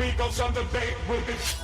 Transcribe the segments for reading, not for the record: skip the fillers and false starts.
Migos on the beat with it.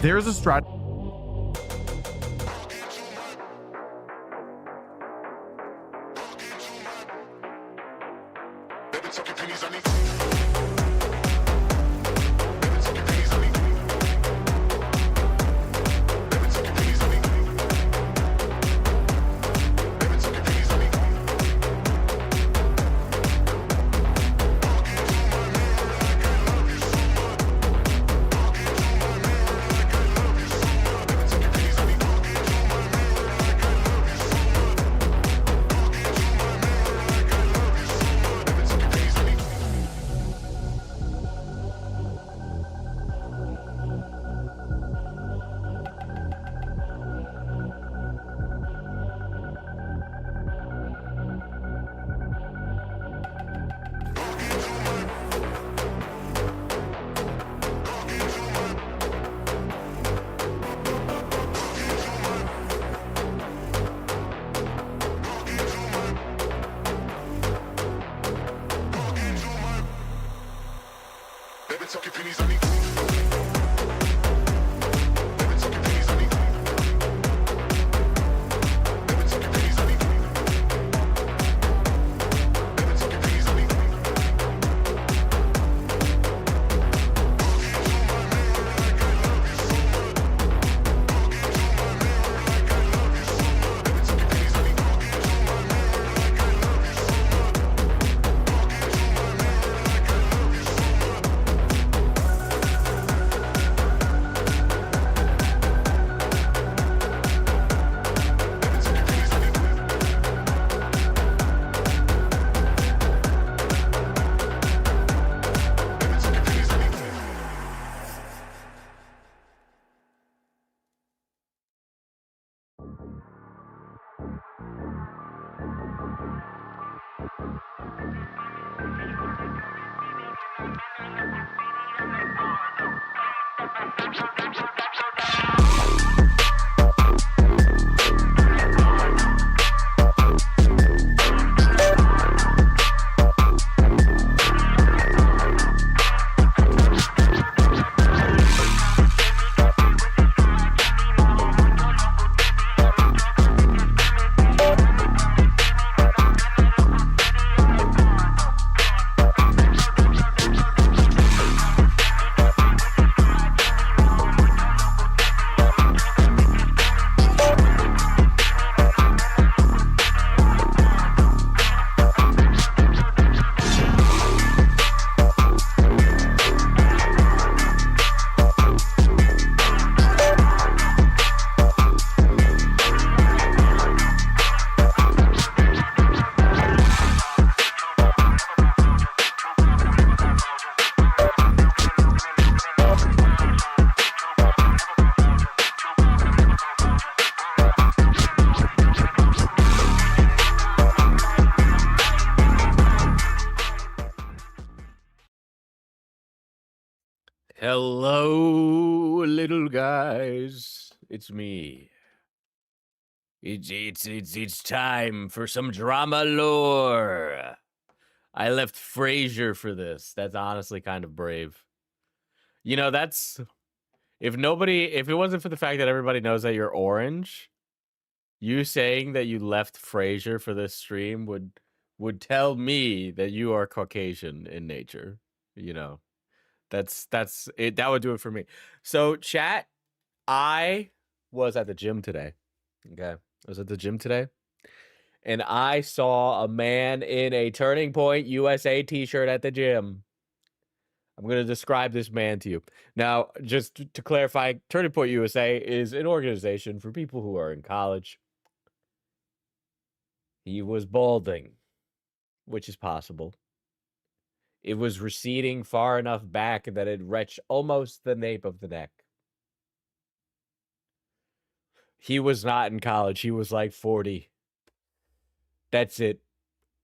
There's a strat. Hello, little guys. It's me. It's time for some drama lore. I left Frasier for this. That's honestly kind of brave. You know, that's if it wasn't for the fact that everybody knows that you're orange, You saying that you left Frasier for this stream would tell me that you are Caucasian in nature. You know, that's it. That would do it for me. So, chat, I was at the gym today. Okay, I was at the gym today, and I saw a man in a Turning Point USA t-shirt at the gym. I'm going to describe this man to you. Now, just to clarify, Turning Point USA is an organization for people who are in college. He was balding, which is possible. It was receding far enough back that it reached almost the nape of the neck. He was not in college. He was like 40. That's it.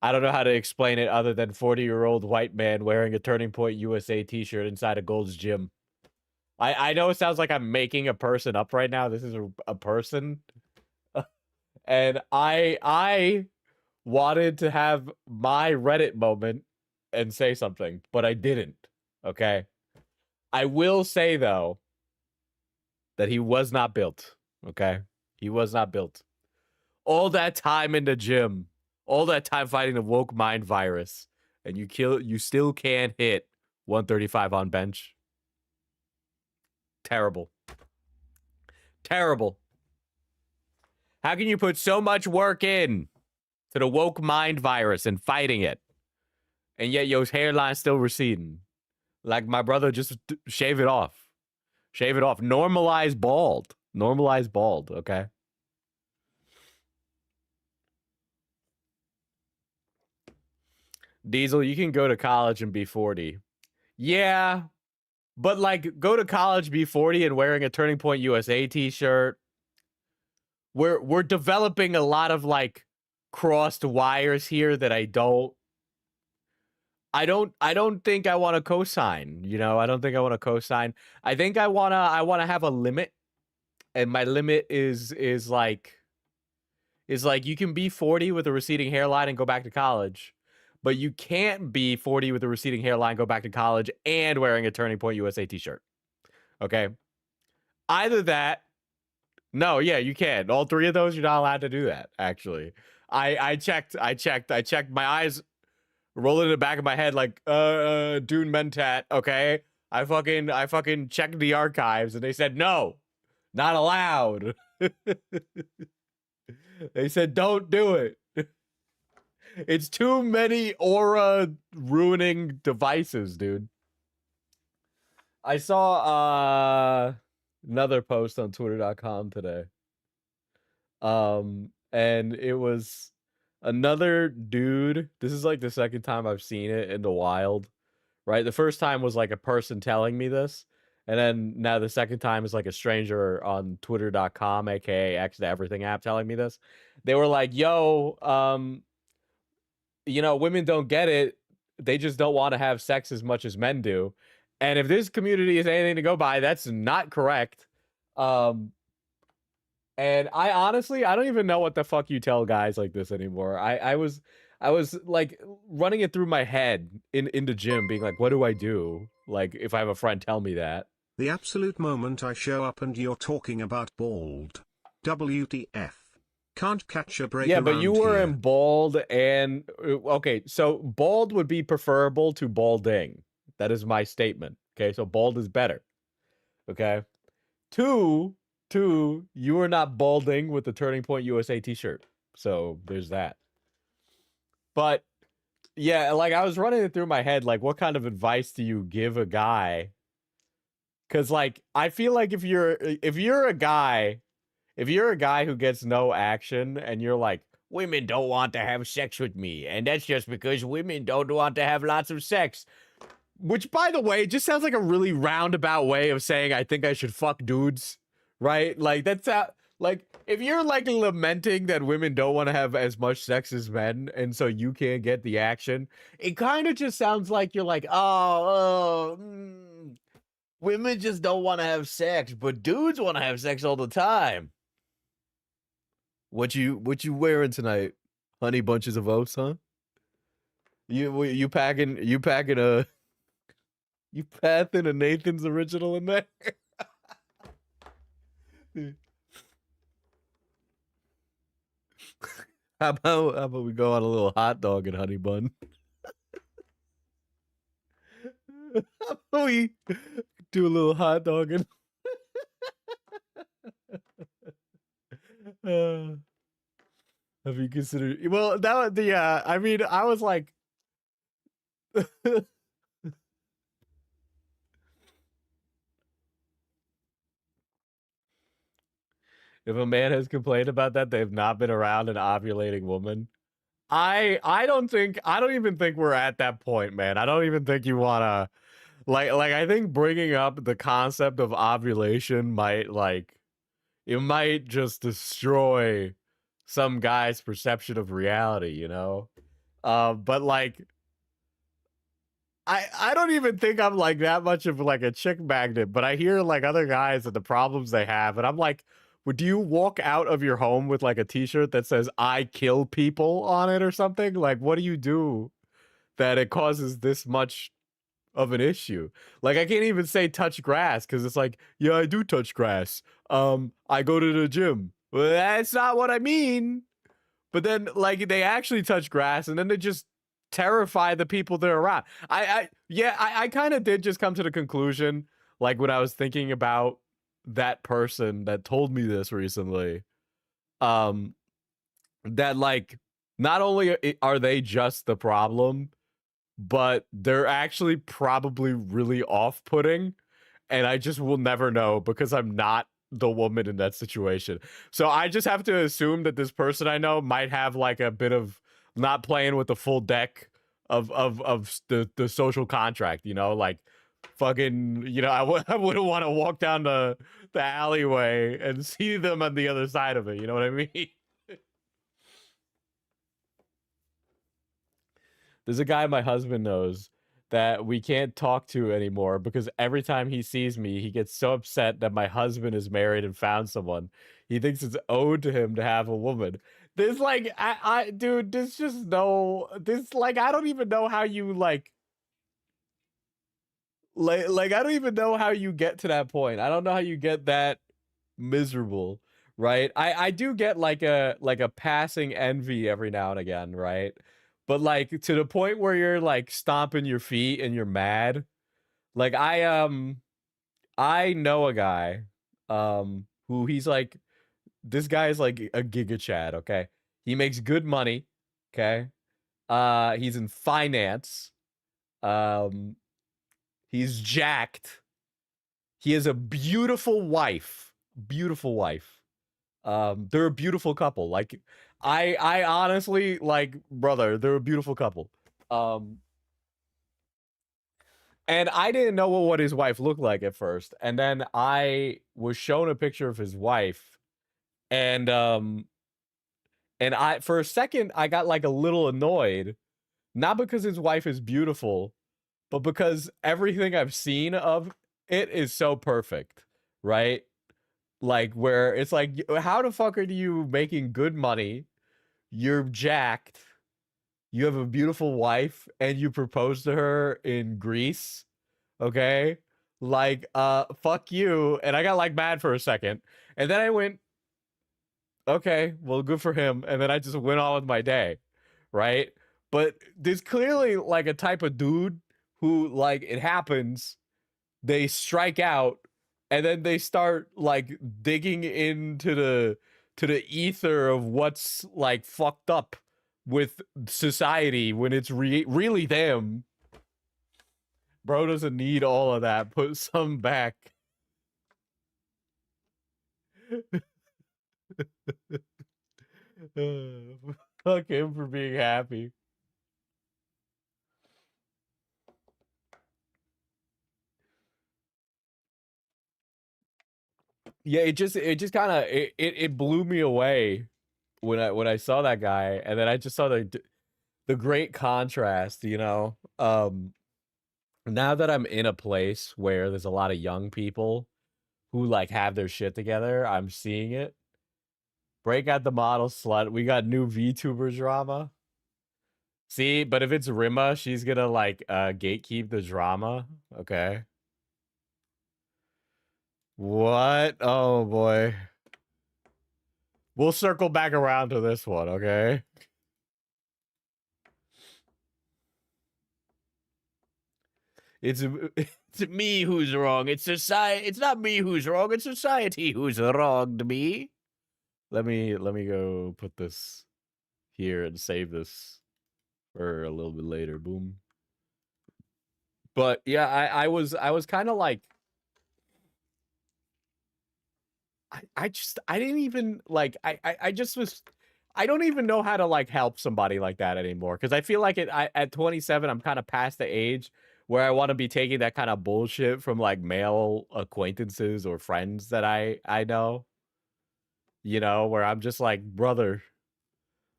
I don't know how to explain it other than 40-year-old white man wearing a Turning Point USA t-shirt inside a Gold's Gym. I know it sounds like I'm making a person up right now. This is a person. And I wanted to have my Reddit moment and say something, but I didn't. Okay? I will say, though, that he was not built. Okay? He was not built. All that time in the gym, all that time fighting the woke mind virus, and you still can't hit 135 on bench. Terrible. Terrible. How can you put so much work in to the woke mind virus and fighting it, and yet your hairline's still receding? Like my brother, just shave it off. Shave it off. Normalize bald. Normalize bald, okay? Diesel, you can go to college and be 40. Yeah, but like go to college, be 40 and wearing a Turning Point USA t-shirt. We're developing a lot of like crossed wires here that I don't think I want to co-sign, you know? I don't think I want to co-sign. I think I want to have a limit, and my limit is like you can be 40 with a receding hairline and go back to college, but you can't be 40 with a receding hairline, go back to college, and wearing a Turning Point USA t-shirt. Okay? Either that. No, yeah, you can. All three of those, you're not allowed to do that, actually. I checked. My eyes rolling in the back of my head like, Dune Mentat, okay? I fucking checked the archives, and they said, no, not allowed. They said, don't do it. It's too many aura ruining devices, dude. I saw another post on twitter.com today. And it was another dude. This is like the second time I've seen it in the wild, right? The first time was like a person telling me this. And then now the second time is like a stranger on twitter.com, aka X to Everything app, telling me this. They were like, yo, you know, women don't get it. They just don't want to have sex as much as men do. And if this community is anything to go by, that's not correct. And I honestly, I don't even know what the fuck you tell guys like this anymore. I was like running it through my head in the gym, being like, what do I do? Like, if I have a friend tell me that. The absolute moment I show up and you're talking about bald. WTF. Can't catch a break. Yeah, but you were here. in bald and okay, so bald would be preferable to balding. That is my statement. Okay, so bald is better. Okay. Two, you are not balding with the Turning Point USA t-shirt. So there's that. But yeah, like I was running it through my head, like what kind of advice do you give a guy? Cause like I feel like if you're a guy who gets no action and you're like, women don't want to have sex with me, and that's just because women don't want to have lots of sex. Which, by the way, just sounds like a really roundabout way of saying I think I should fuck dudes, right? Like that's like if you're like lamenting that women don't want to have as much sex as men, and so you can't get the action, it kind of just sounds like you're like, women just don't want to have sex, but dudes want to have sex all the time. What you wearing tonight? Honey bunches of oats, huh? You packing a you pathing a Nathan's original in there? How about we go on a little hot dog and honey bun? How about we do a little hot dog and uh, have you considered? Well, that was the. I mean, I was like, if a man has complained about that, they've not been around an ovulating woman. I don't even think we're at that point, man. I don't even think you wanna like I think bringing up the concept of ovulation might it might just destroy some guy's perception of reality, you know? But like I don't even think I'm like that much of like a chick magnet, but I hear like other guys and the problems they have, and I'm like, would you walk out of your home with like a t-shirt that says I kill people on it or something? Like, what do you do that it causes this much of an issue? Like, I can't even say touch grass because it's like, yeah, I do touch grass. I go to the gym. Well, that's not what I mean. But then like they actually touch grass and then they just terrify the people they're around. I kind of did just come to the conclusion, like when I was thinking about that person that told me this recently, um, that like not only are they just the problem, but they're actually probably really off-putting, and I just will never know because I'm not the woman in that situation. So I just have to assume that this person I know might have like a bit of not playing with the full deck of the social contract, you know, like fucking, you know, I wouldn't want to walk down the alleyway and see them on the other side of it, you know what I mean? There's a guy my husband knows that we can't talk to anymore because every time he sees me, he gets so upset that my husband is married and found someone. He thinks it's owed to him to have a woman. There's like, dude, there's just no, this like, I don't even know how you like, I don't even know how you get to that point. I don't know how you get that miserable, right? I do get like a passing envy every now and again, right? But like to the point where you're like stomping your feet and you're mad. Like I know a guy who he's like, this guy is like a giga chad, okay? He makes good money, okay? He's in finance. Um he's jacked. He has a beautiful wife. Beautiful wife. They're a beautiful couple. Like I honestly like, brother, they're a beautiful couple. Um and I didn't know what his wife looked like at first. And then I was shown a picture of his wife, and I for a second I got like a little annoyed, not because his wife is beautiful, but because everything I've seen of it is so perfect, right? Like where it's like, how the fuck are you making good money? You're jacked. You have a beautiful wife and you propose to her in Greece. Okay? Like, fuck you. And I got like mad for a second. And then I went, okay, well, good for him. And then I just went on with my day. Right? But there's clearly like a type of dude who, like, it happens, they strike out, and then they start like digging into the ether of what's like fucked up with society when it's really them. Bro doesn't need all of that. Put some back. Fuck him for being happy. Yeah, it just kind of it blew me away when I saw that guy, and then I just saw the great contrast, you know. Now that I'm in a place where there's a lot of young people who like have their shit together, I'm seeing it. Break out the model slut. We got new VTuber drama. See, but if it's Rima, she's gonna like gatekeep the drama. Okay. What? Oh boy. We'll circle back around to this one, okay? It's it's me who's wrong. It's society. It's not me who's wrong. It's society who's wronged me. Let me go put this here and save this for a little bit later. Boom. But yeah, I was kind of like, I didn't even like, I just was, I don't even know how to like help somebody like that anymore, because I feel like at 27 I'm kind of past the age where I want to be taking that kind of bullshit from like male acquaintances or friends that I know, you know, where I'm just like, brother,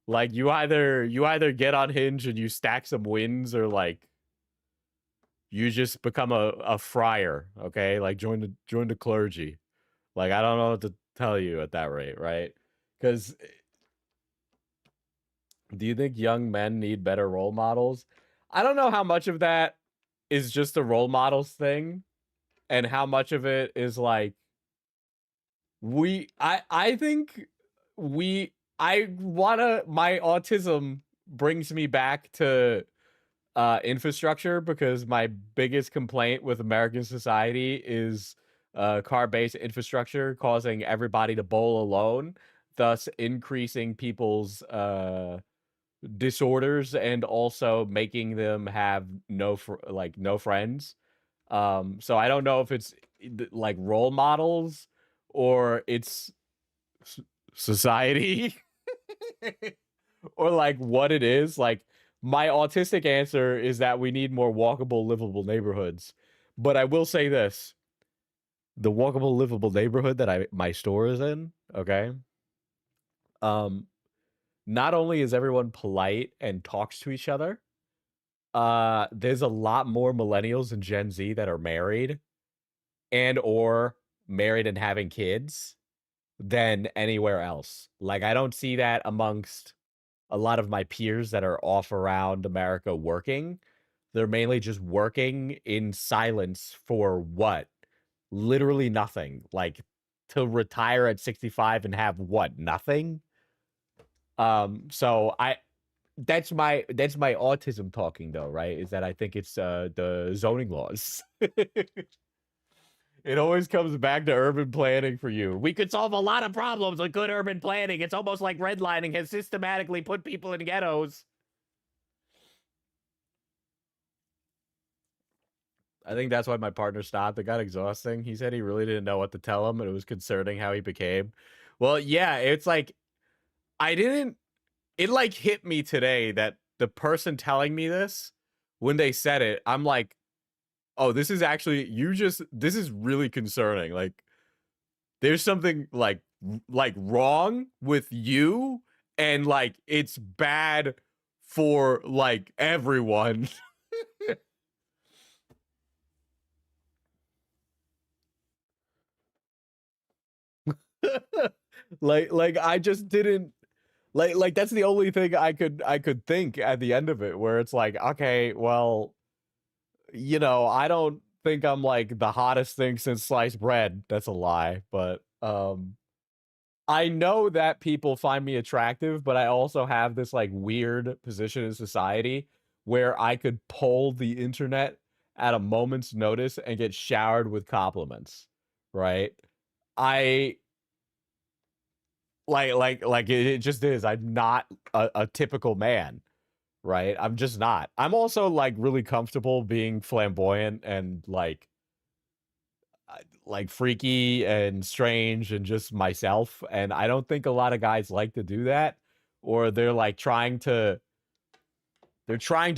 like you either get on Hinge and you stack some wins, or like you just become a friar, okay? Like join the clergy. Like I don't know what to tell you at that rate, right? Because do you think young men need better role models? I don't know how much of that is just a role models thing, and how much of it is like I think I wanna, my autism brings me back to infrastructure, because my biggest complaint with American society is car-based infrastructure causing everybody to bowl alone, thus increasing people's disorders and also making them have no friends. So I don't know if it's like role models or it's society or like what it is. Like my autistic answer is that we need more walkable, livable neighborhoods. But I will say this: the walkable, livable neighborhood that my store is in, okay? Not only is everyone polite and talks to each other, there's a lot more millennials and Gen Z that are married or married and having kids than anywhere else. Like I don't see that amongst a lot of my peers that are off around America working. They're mainly just working in silence for what? Literally nothing. Like to retire at 65 and have what? Nothing? So that's my autism talking though, right? Is that I think it's the zoning laws. It always comes back to urban planning for you. We could solve a lot of problems with good urban planning. It's almost like redlining has systematically put people in ghettos. I think that's why my partner stopped. It got exhausting. He said he really didn't know what to tell him, and it was concerning how he became. Well, yeah, it's like it like hit me today that the person telling me this, when they said it, I'm like, oh, this is actually, this is really concerning. Like there's something like wrong with you, and like it's bad for like everyone. like I just didn't like that's the only thing I could think at the end of it, where it's like, okay, well, you know, I don't think I'm like the hottest thing since sliced bread. That's a lie, but I know that people find me attractive, but I also have this like weird position in society where I could poll the internet at a moment's notice and get showered with compliments, right? I it just is. I'm not a typical man, right? I'm just not. I'm also like really comfortable being flamboyant and like freaky and strange and just myself, and I don't think a lot of guys like to do that, or they're like trying to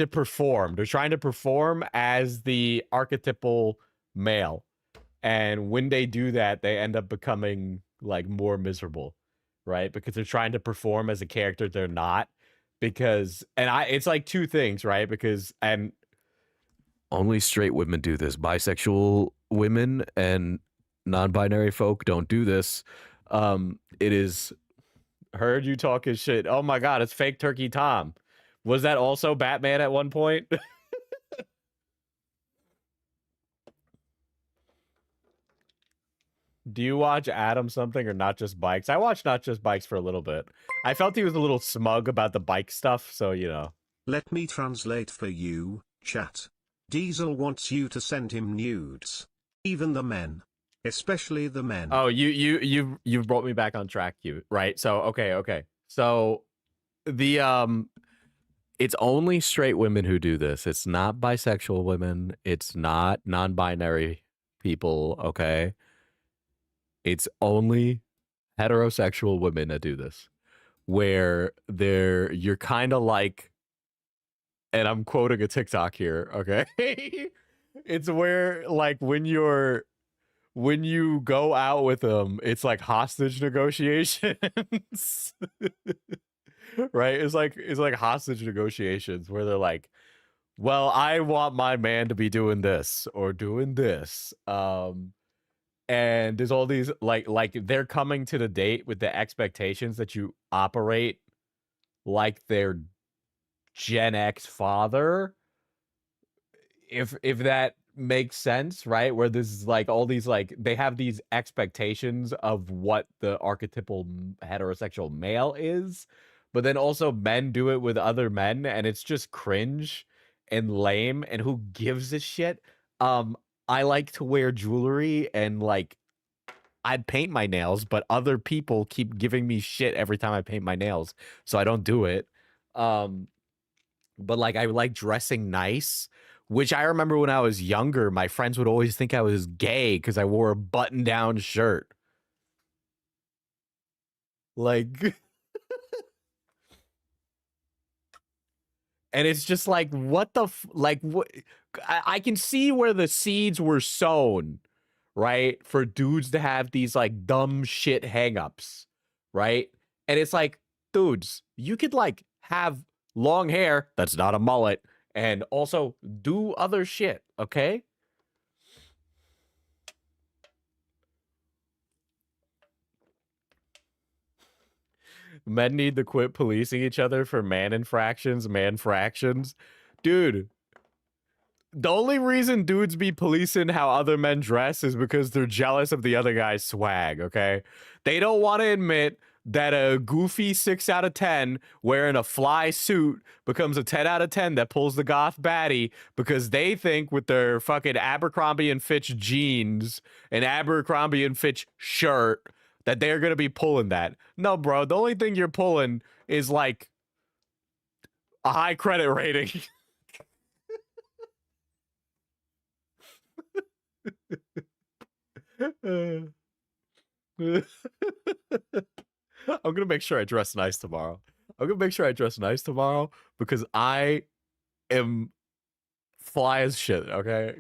perform. They're trying to perform as the archetypal male, and when they do that, they end up becoming like more miserable, right? Because they're trying to perform as a character they're not. Because it's like two things, right? Because and only straight women do this. Bisexual women and non-binary folk don't do this. It is heard you talking shit. Oh my god, it's fake Turkey Tom. Was that also Batman at one point? Do you watch Adam something or Not Just Bikes? I watched Not Just Bikes for a little bit. I felt he was a little smug about the bike stuff, so you know. Let me translate for you, chat. Diesel wants you to send him nudes. Even the men. Especially the men. Oh, you've brought me back on track, you right? So okay. So the it's only straight women who do this. It's not bisexual women. It's not non-binary people, okay? It's only heterosexual women that do this. Where you're kind of like, and I'm quoting a TikTok here, okay? It's where like when you go out with them, it's like hostage negotiations. Right? It's like hostage negotiations where they're like, well, I want my man to be doing this or doing this. And there's all these like they're coming to the date with the expectations that you operate like their Gen X father. If that makes sense, right? Where this is like all these like they have these expectations of what the archetypal heterosexual male is, but then also men do it with other men and it's just cringe and lame and who gives a shit. I like to wear jewelry and like I'd paint my nails, but other people keep giving me shit every time I paint my nails, so I don't do it. But like I like dressing nice, which I remember when I was younger, my friends would always think I was gay because I wore a button-down shirt. Like and it's just like, what the like what I can see where the seeds were sown, right? For dudes to have these like dumb shit hangups, right? And it's like, dudes, you could like have long hair that's not a mullet and also do other shit, okay? Men need to quit policing each other for man infractions, man fractions. Dude, the only reason dudes be policing how other men dress is because they're jealous of the other guy's swag, okay? They don't want to admit that a goofy 6 out of 10 wearing a fly suit becomes a 10 out of 10 that pulls the goth baddie because they think with their fucking Abercrombie and Fitch jeans and Abercrombie and Fitch shirt that they're going to be pulling that. No, bro, the only thing you're pulling is like a high credit rating. I'm gonna make sure I dress nice tomorrow. Because I am fly as shit, okay?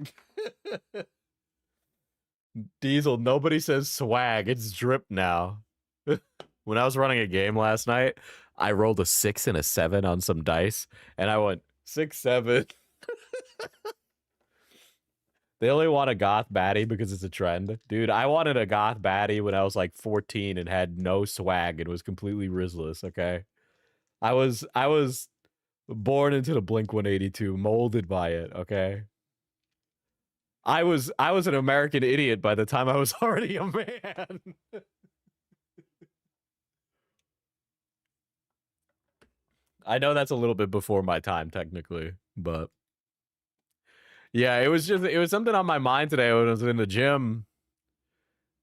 Diesel, nobody says swag, it's drip now. When I was running a game last night, I rolled a 6 and a 7 on some dice, and I went 6, 7. They only want a goth baddie because it's a trend. Dude, I wanted a goth baddie when I was like 14 and had no swag and was completely risless, okay? I was born into the Blink 182, molded by it, okay? I was an American idiot by the time I was already a man. I know that's a little bit before my time technically, but yeah, it was something on my mind today when I was in the gym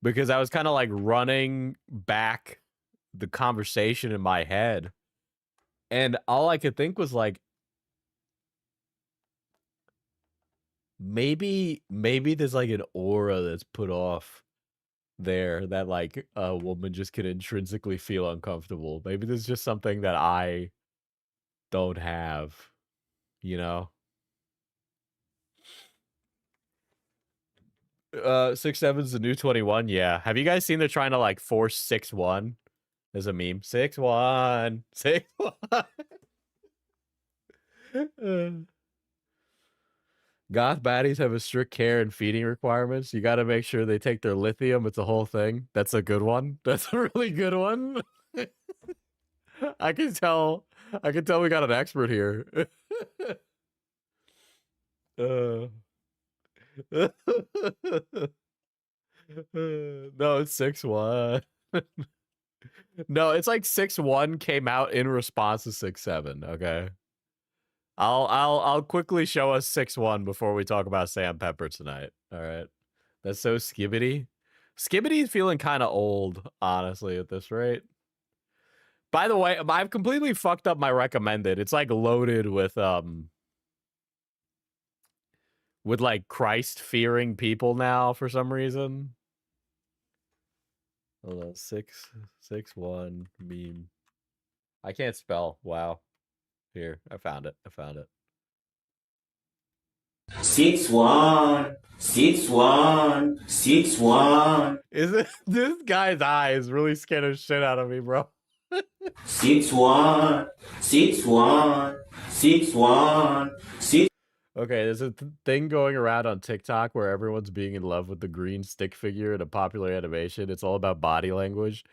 because I was kind of like running back the conversation in my head. And all I could think was like maybe there's like an aura that's put off there that like a woman just can intrinsically feel uncomfortable. Maybe there's just something that I don't have, you know? 6'7's the new 21. Yeah. Have you guys seen they're trying to like force 6'1 as a meme? 6'1. 6'1. Goth baddies have a strict care and feeding requirements. You got to make sure they take their lithium. It's a whole thing. That's a good one. That's a really good one. I can tell we got an expert here. No, it's 6-1. No, it's like 6-1 came out in response to 6-7. Okay. I'll quickly show us 6-1 before we talk about Sam Pepper tonight. All right. That's so Skibbity. Skibbity's feeling kind of old, honestly, at this rate. By the way, I've completely fucked up my recommended. It's like loaded with like Christ-fearing people now for some reason. Hold on, 6-1 meme. I can't spell. Wow. Here, I found it. 6-1, 6-1, 6-1, Is it this guy's eyes really scared the shit out of me, bro? 6-1, 6-1, 6-1, 6. Okay, there's a thing going around on TikTok where everyone's being in love with the green stick figure in a popular animation. It's all about body language.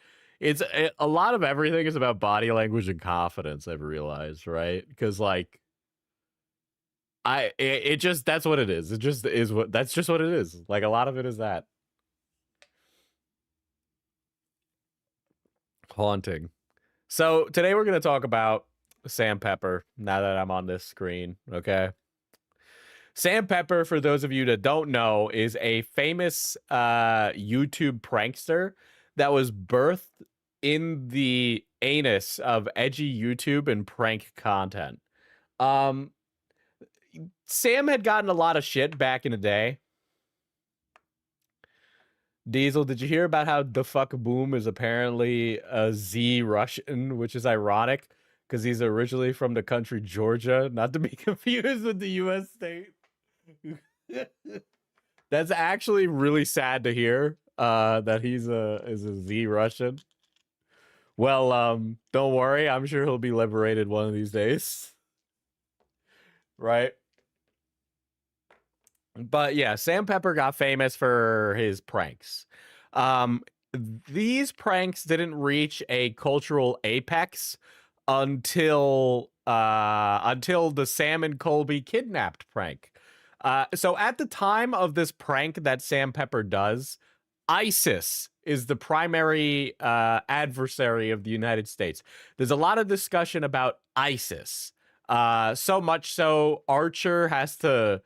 A lot of everything is about body language and confidence, I've realized, right? Because like it just that's what it is. It just is that's just what it is. Like a lot of it is that. Haunting. So today we're going to talk about Sam Pepper now that I'm on this screen, okay? Sam Pepper, for those of you that don't know, is a famous YouTube prankster that was birthed in the anus of edgy YouTube and prank content. Sam had gotten a lot of shit back in the day. Diesel, did you hear about how the fuck boom is apparently a Z Russian, which is ironic because he's originally from the country Georgia, not to be confused with the U.S. state. That's actually really sad to hear that he's a Z Russian. Well, don't worry, I'm sure he'll be liberated one of these days. Right? But yeah, Sam Pepper got famous for his pranks. These pranks didn't reach a cultural apex until the Sam and Colby kidnapped prank. So at the time of this prank that Sam Pepper does, ISIS is the primary adversary of the United States. There's a lot of discussion about ISIS. So much so Archer has to,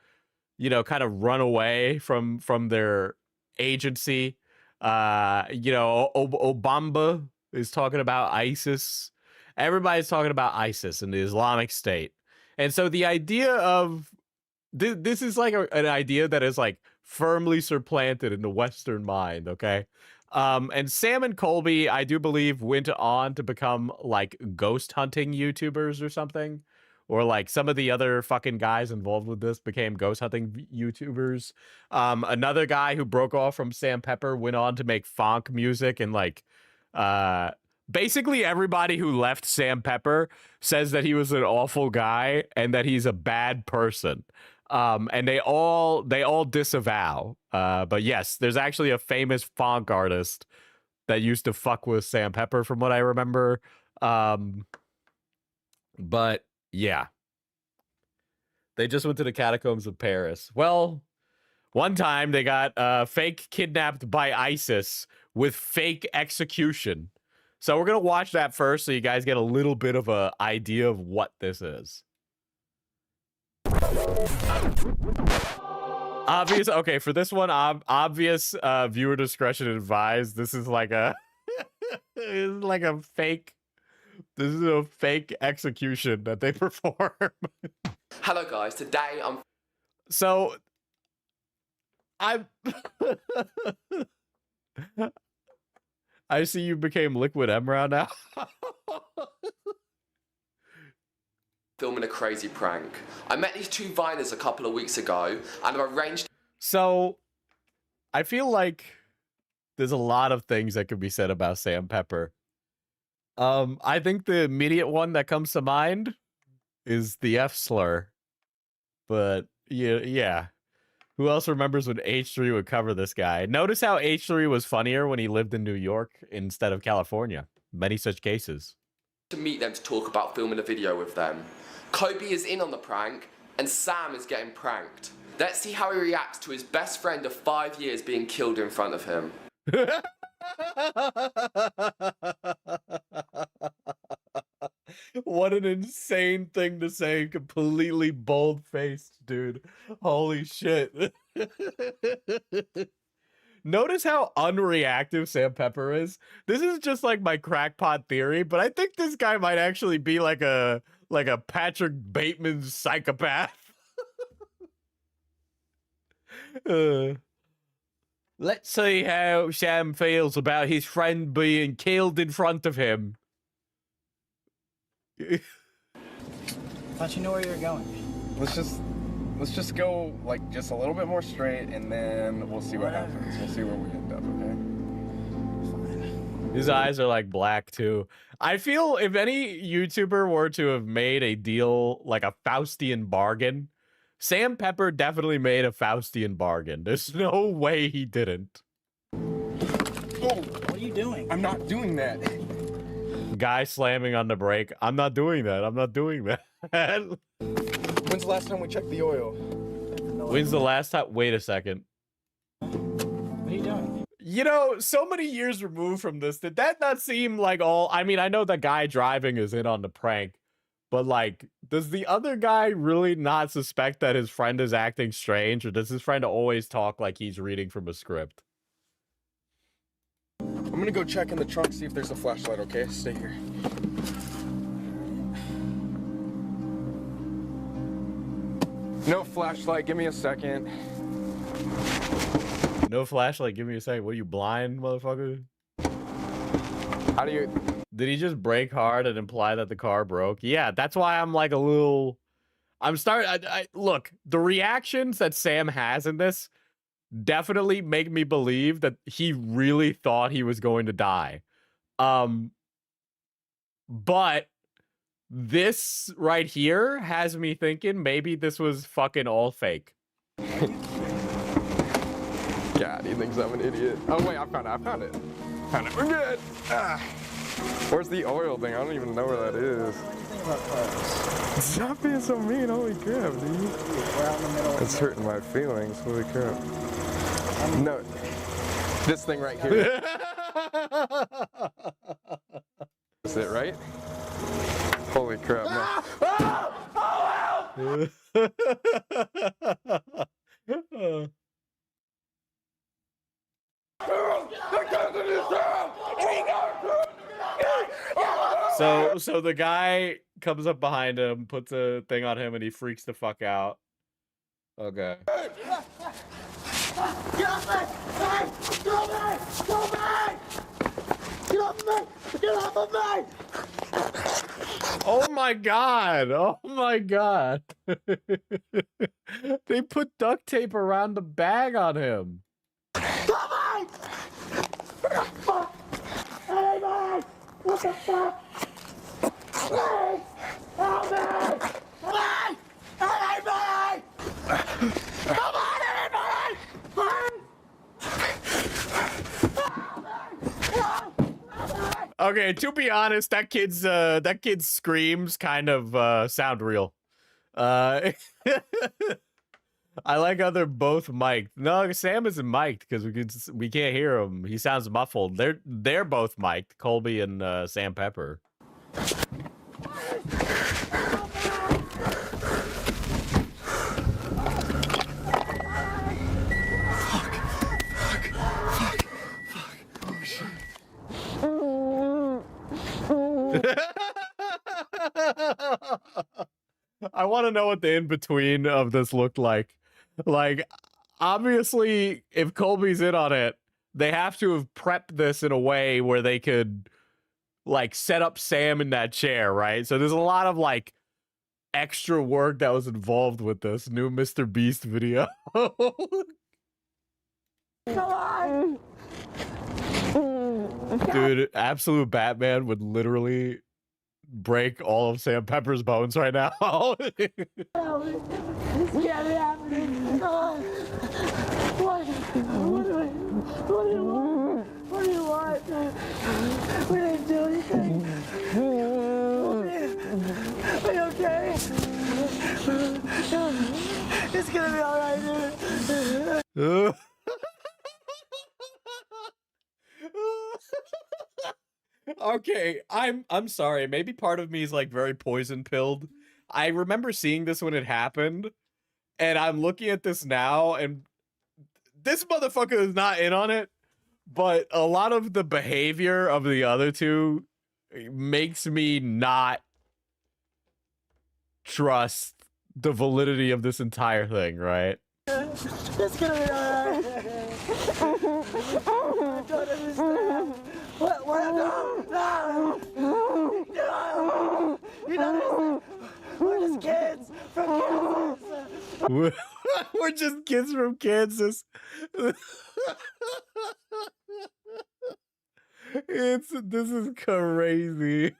kind of run away from their agency. Obama is talking about ISIS. Everybody's talking about ISIS and the Islamic State. And so the idea of this is like an idea that is like firmly supplanted in the Western mind, okay? And Sam and Colby, I do believe, went on to become like ghost hunting YouTubers or something. Or like some of the other fucking guys involved with this became ghost hunting YouTubers. Another guy who broke off from Sam Pepper went on to make funk music and like basically everybody who left Sam Pepper says that he was an awful guy and that he's a bad person. And they all disavow. But yes, there's actually a famous funk artist that used to fuck with Sam Pepper from what I remember. But yeah. They just went to the catacombs of Paris. Well, one time they got fake kidnapped by ISIS with fake execution. So we're going to watch that first so you guys get a little bit of an idea of what this is. Obvious. Okay, for this one, obvious viewer discretion advised. This is like a it's like a fake. This is a fake execution that they perform. Hello guys, today I'm... So, I see you became Liquid Emerald now. filming a crazy prank. I met these two Viners a couple of weeks ago and I arranged... So, I feel like there's a lot of things that could be said about Sam Pepper. I think the immediate one that comes to mind is the F slur. But yeah. Who else remembers when H3 would cover this guy? Notice how H3 was funnier when he lived in New York instead of California. Many such cases. ...to meet them to talk about filming a video with them. Kobe is in on the prank and Sam is getting pranked. Let's see how he reacts to his best friend of 5 years being killed in front of him. What an insane thing to say, completely bold-faced, dude. Holy shit. Notice how unreactive Sam Pepper is. This is just like my crackpot theory, but I think this guy might actually be like a Patrick Bateman psychopath. Let's see how Sam feels about his friend being killed in front of him. Thought you knew where you were going. Let's just go like just a little bit more straight, and then we'll see what happens. We'll see where we end up. Okay. His eyes are like black too. I feel if any YouTuber were to have made a deal like a Faustian bargain, Sam Pepper definitely made a Faustian bargain. There's no way he didn't. Oh, What are you doing? I'm not doing that. Guy slamming on the brake. I'm not doing that. I'm not doing that. When's the last time we checked the oil? When's the last time? Wait a second. What are you doing? You know, so many years removed from this, did that not seem like all... I mean, I know the guy driving is in on the prank, but like, does the other guy really not suspect that his friend is acting strange, or does his friend always talk like he's reading from a script? I'm gonna go check in the trunk, see if there's a flashlight, okay? Stay here. No flashlight, give me a second. No flashlight, give me a second. What, you blind, motherfucker? How do you... Did he just brake hard and imply that the car broke? Yeah, that's why I'm like a little... Look, the reactions that Sam has in this definitely make me believe that he really thought he was going to die. But this right here has me thinking maybe this was fucking all fake. God, he thinks I'm an idiot. Oh, wait, I found it. Found it. We're good. Ah. Where's the oil thing? I don't even know where that is. What do you think about cars? Stop being so mean. Holy crap, dude. We're out in the middle. It's hurting my feelings. Holy crap. No. This thing right here. Is it right? Holy crap, man. So the guy comes up behind him, puts a thing on him, and he freaks the fuck out. Okay. Get off me! Hey! Get off me! Get off me! Get off me! Get off of me! Oh my god! Oh my god! They put duct tape around the bag on him. Stop me! What the fuck? Hey, man! What the fuck? Please! Help me! Please! Hey, man! Come on, everybody! Okay, to be honest, that kid's screams kind of sound real. I like how they're both mic'd. No, Sam isn't mic'd because we can't hear him. He sounds muffled. They're both mic'd, Colby and Sam Pepper. I want to know what the in-between of this looked like. Like, obviously, if Colby's in on it, they have to have prepped this in a way where they could, like, set up Sam in that chair, right? So there's a lot of, like, extra work that was involved with this new Mr. Beast video. Dude, absolute Batman would literally break all of Sam Pepper's bones right now. This can't be happening. What do you want? What do you want? We didn't do anything. Are you okay? It's gonna be alright, dude. Okay, I'm sorry. Maybe part of me is like very poison pilled. I remember seeing this when it happened, and I'm looking at this now, and this motherfucker is not in on it. But a lot of the behavior of the other two makes me not trust the validity of this entire thing, right? It's gonna be alright. I don't understand. What? No! No! No! You don't understand. We're just kids from Kansas. We're just kids from Kansas. This is crazy.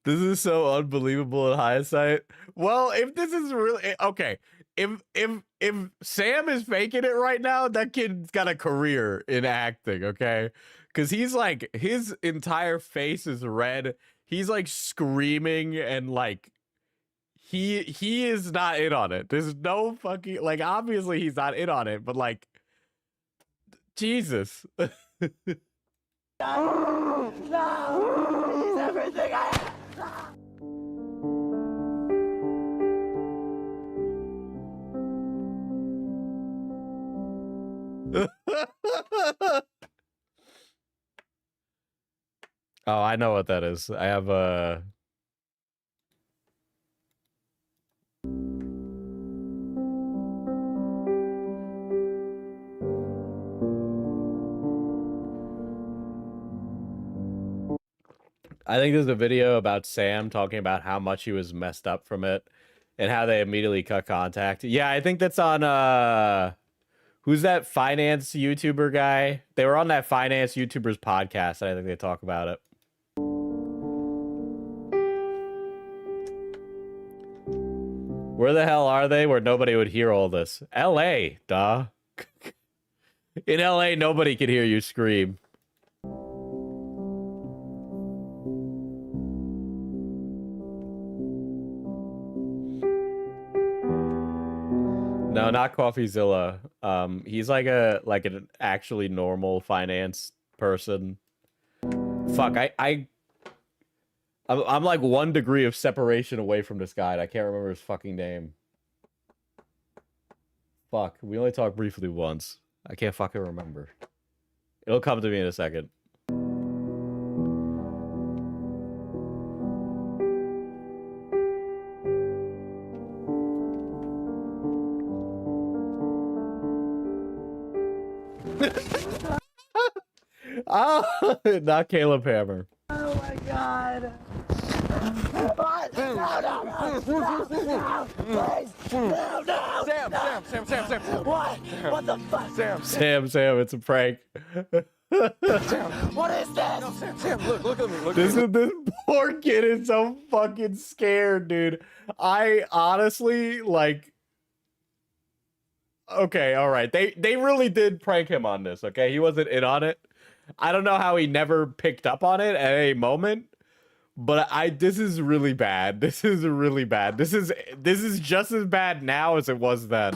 This is so unbelievable in hindsight. Well, if this is really okay, if Sam is faking it right now, that kid's got a career in acting, okay? Because he's like, his entire face is red. He's like screaming and like he is not in on it. There's no fucking like obviously he's not in on it, but like Jesus. No! He's everything I have. Oh, I know what that is. I have a I think there's a video about Sam talking about how much he was messed up from it and how they immediately cut contact. Yeah, I think that's on who's that finance YouTuber guy? They were on that finance YouTuber's podcast, and I think they talk about it. Where the hell are they where nobody would hear all this? LA, duh. In LA, nobody can hear you scream. No, not CoffeeZilla. He's like an actually normal finance person. Fuck, I'm like 1 degree of separation away from this guy. And I can't remember his fucking name. Fuck, we only talked briefly once. I can't fucking remember. It'll come to me in a second. Oh, not Caleb Hammer. Oh my god. What? No, no, no, no, no, please. No, no. Sam. What? What the fuck? Sam, it's a prank. What is this? No, Sam, look at me. This poor kid is so fucking scared, dude. I honestly like. Okay, all right. They really did prank him on this. Okay, he wasn't in on it. I don't know how he never picked up on it at any moment, but this is really bad. This is really bad. This is just as bad now as it was then.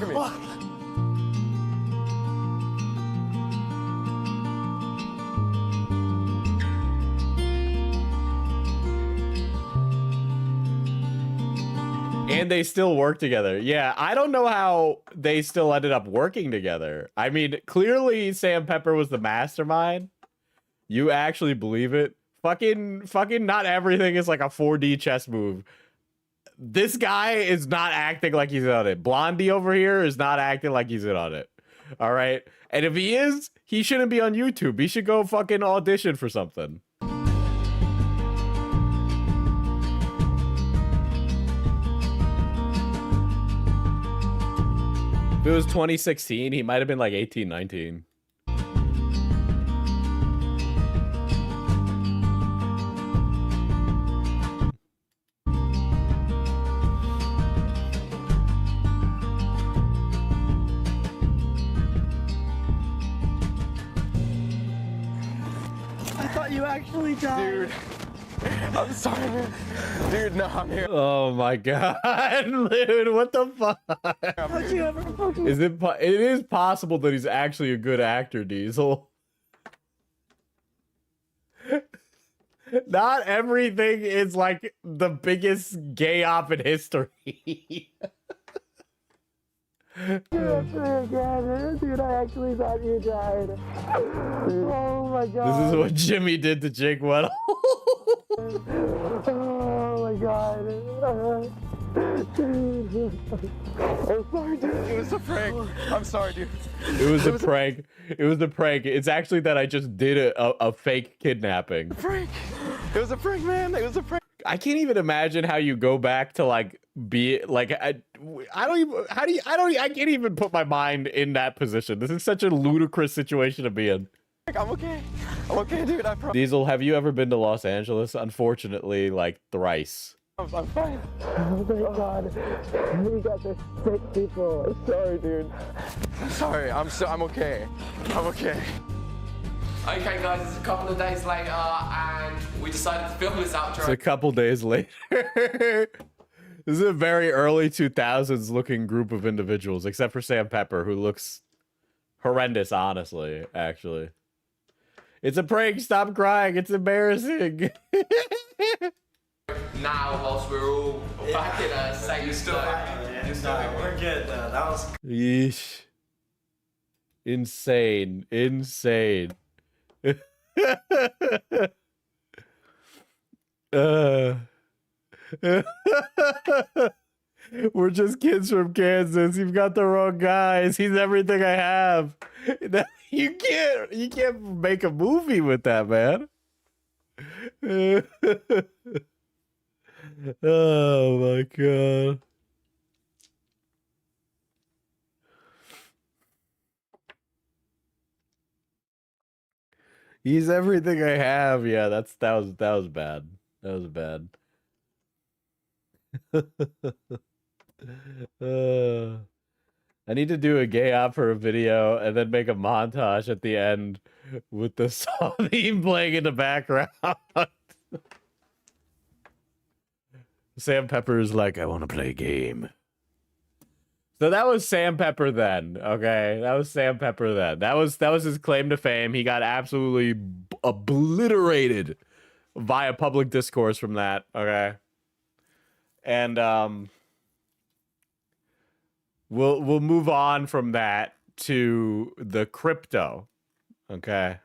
And they still work together. Yeah, I don't know how they still ended up working together. I mean, clearly Sam Pepper was the mastermind. You actually believe it? Fucking not everything is like a 4D chess move. This guy is not acting like he's on it. Blondie over here is not acting like he's in on it. All right? And if he is, he shouldn't be on YouTube. He should go fucking audition for something. If it was 2016, he might have been like 18, 19. I thought you actually died. Dude, I'm sorry, man. Dude, no, I'm here. Oh my god, dude, what the fuck? Don't you ever fucking Is it? It is possible that he's actually a good actor, Diesel. Not everything is like the biggest gay op in history. Dude, I actually thought you died. Oh my god. This is what Jimmy did to Jake Weddle. Oh my god. I'm sorry, dude. It was a prank. I'm sorry, dude. It was a prank. It was a prank. It's actually that I just did a fake kidnapping. Prank. It was a prank, man. It was a prank. I can't even imagine how you go back to like be like I don't even I can't even put my mind in that position. This is such a ludicrous situation to be in. I'm okay. I'm okay, dude. I promise. Diesel, have you ever been to Los Angeles? Unfortunately, like thrice. I'm fine. Oh thank god. You guys are sick people. I'm sorry, dude. I'm sorry. I'm okay. I'm okay. Okay, guys, it's a couple of days later, and we decided to film this outro. It's a couple days later. This is a very early 2000s looking group of individuals, except for Sam Pepper, who looks horrendous, honestly, actually. It's a prank. Stop crying. It's embarrassing. Now, whilst we're all back in a safe zone. We're good though. That was Yeesh. Insane. Insane. We're just kids from Kansas. You've got the wrong guys. He's everything I have. You can't make a movie with that, man. Oh my god. He's everything I have. Yeah, that was bad. That was bad. I need to do a gay opera video and then make a montage at the end with the song theme playing in the background. Sam Pepper's like, I want to play a game. So that was Sam Pepper then, okay? That was Sam Pepper then. That was his claim to fame. He got absolutely obliterated via public discourse from that, okay? And we'll move on from that to the crypto, okay?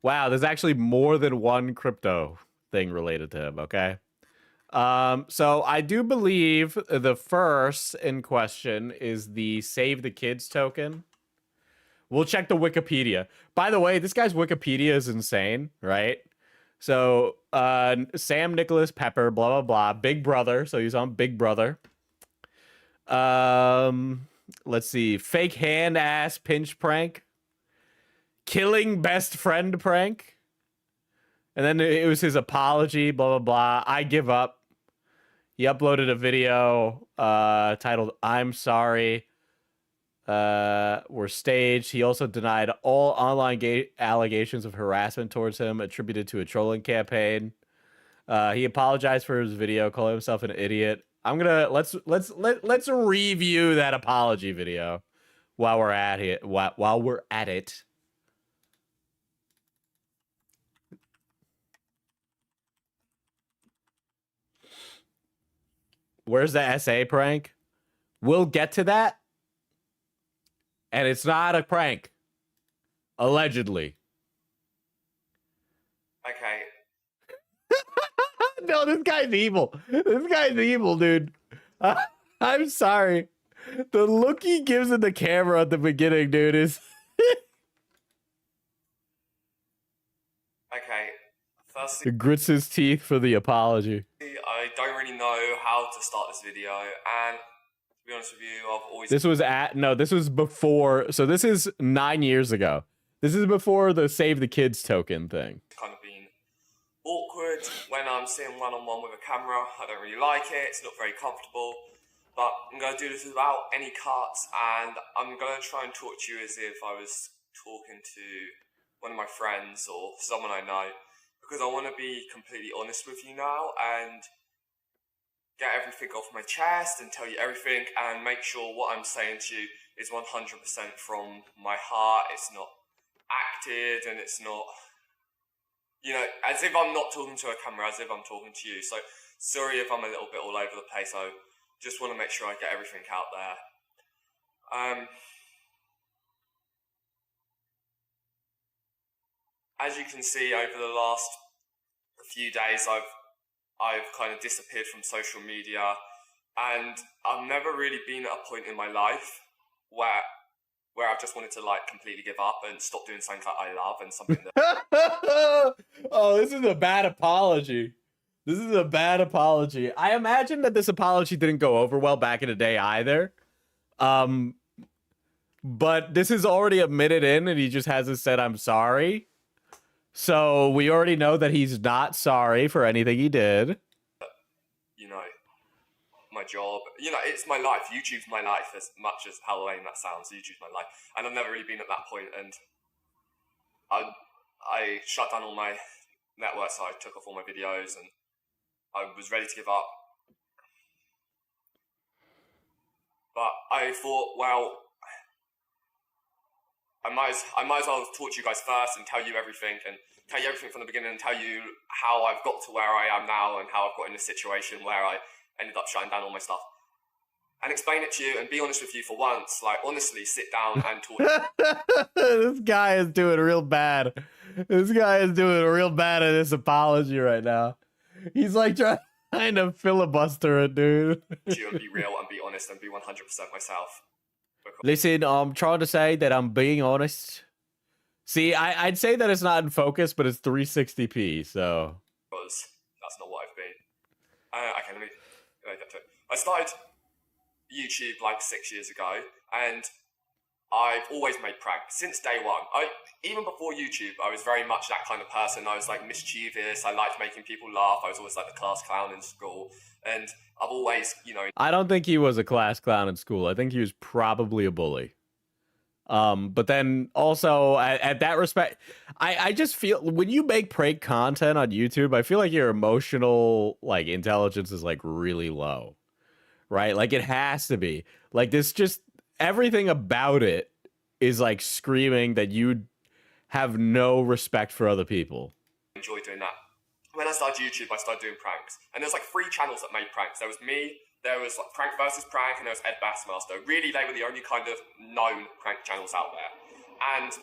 Wow, there's actually more than one crypto thing related to him, okay? So I do believe the first in question is the Save the Kids token. We'll check the Wikipedia. By the way, this guy's Wikipedia is insane, right? So Sam Nicholas Pepper, blah, blah, blah, Big Brother. So he's on Big Brother. Let's see. Fake hand ass pinch prank. Killing best friend prank. And then it was his apology, blah, blah, blah. I give up. He uploaded a video titled, I'm sorry, were staged. He also denied all online allegations of harassment towards him attributed to a trolling campaign. He apologized for his video, calling himself an idiot. Let's review that apology video while we're at it. While we're at it. Where's the SA prank? We'll get to that. And it's not a prank. Allegedly. Okay. No, this guy's evil. This guy's evil, dude. I'm sorry. The look he gives in the camera at the beginning, dude, is... Okay. Firstly, He grits his teeth for the apology. I don't really know how to start this video, and to be honest with you, I've always... This was before... So this is 9 years ago. This is before the Save the Kids token thing. kind of been awkward when I'm sitting one-on-one with a camera. I don't really like it. It's not very comfortable. But I'm going to do this without any cuts, and I'm going to try and talk to you as if I was talking to one of my friends or someone I know. because I want to be completely honest with you now and get everything off my chest and tell you everything and make sure what I'm saying to you is 100% from my heart. It's not acted and it's not, you know, as if I'm not talking to a camera, as if I'm talking to you. So sorry if I'm a little bit all over the place. I just want to make sure I get everything out there. As you can see, over the last few days, I've kind of disappeared from social media, and I've never really been at a point in my life where I've just wanted to like completely give up and stop doing something that I love and something that. Oh, this is a bad apology. This is a bad apology. I imagine that this apology didn't go over well back in the day either. But this is already admitted in, and he just hasn't said I'm sorry. So we already know that he's not sorry for anything he did. You know, my job, you know, it's my life. YouTube's my life, as much as how lame that sounds. YouTube's my life. And I've never really been at that point, and I shut down all my networks, so I took off all my videos, and I was ready to give up. But I thought, well, I might as well talk to you guys first and tell you everything from the beginning and tell you how I've got to where I am now and how I've got in this situation where I ended up shutting down all my stuff. And explain it to you and be honest with you for once. Like, honestly, sit down and talk. This guy is doing real bad. This guy is doing real bad at this apology right now. He's like trying to filibuster it, dude. You and be real and be honest and be 100% myself. Listen, I'm trying to say that I'm being honest. See, I'd say that it's not in focus, but it's 360p, so. Because that's not what I've been. Okay, let me get to it. I started YouTube like 6 years ago, and I've always made pranks since day one. Even before YouTube, I was very much that kind of person. I was like mischievous. I liked making people laugh. I was always like the class clown in school. And I've always, you know... I don't think he was a class clown in school. I think he was probably a bully. But then also at that respect, I just feel when you make prank content on YouTube, I feel like your emotional like intelligence is like really low, right? Like it has to be like this, just everything about it is like screaming that you have no respect for other people. Enjoy doing that. When I started YouTube, I started doing pranks. And there's like 3 channels that made pranks. There was me, there was like Prank versus Prank, and there was Ed Bassmaster. Really, they were the only kind of known prank channels out there. And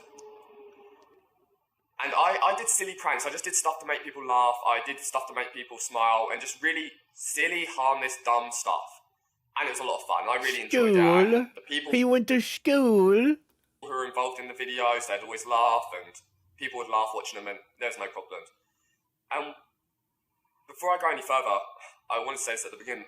I did silly pranks. I just did stuff to make people laugh. I did stuff to make people smile, and just really silly, harmless, dumb stuff. And it was a lot of fun. I really enjoyed it. And the people he went to school. who were involved in the videos, they'd always laugh, and people would laugh watching them, and there's no problems. And before I go any further, I want to say this at the beginning.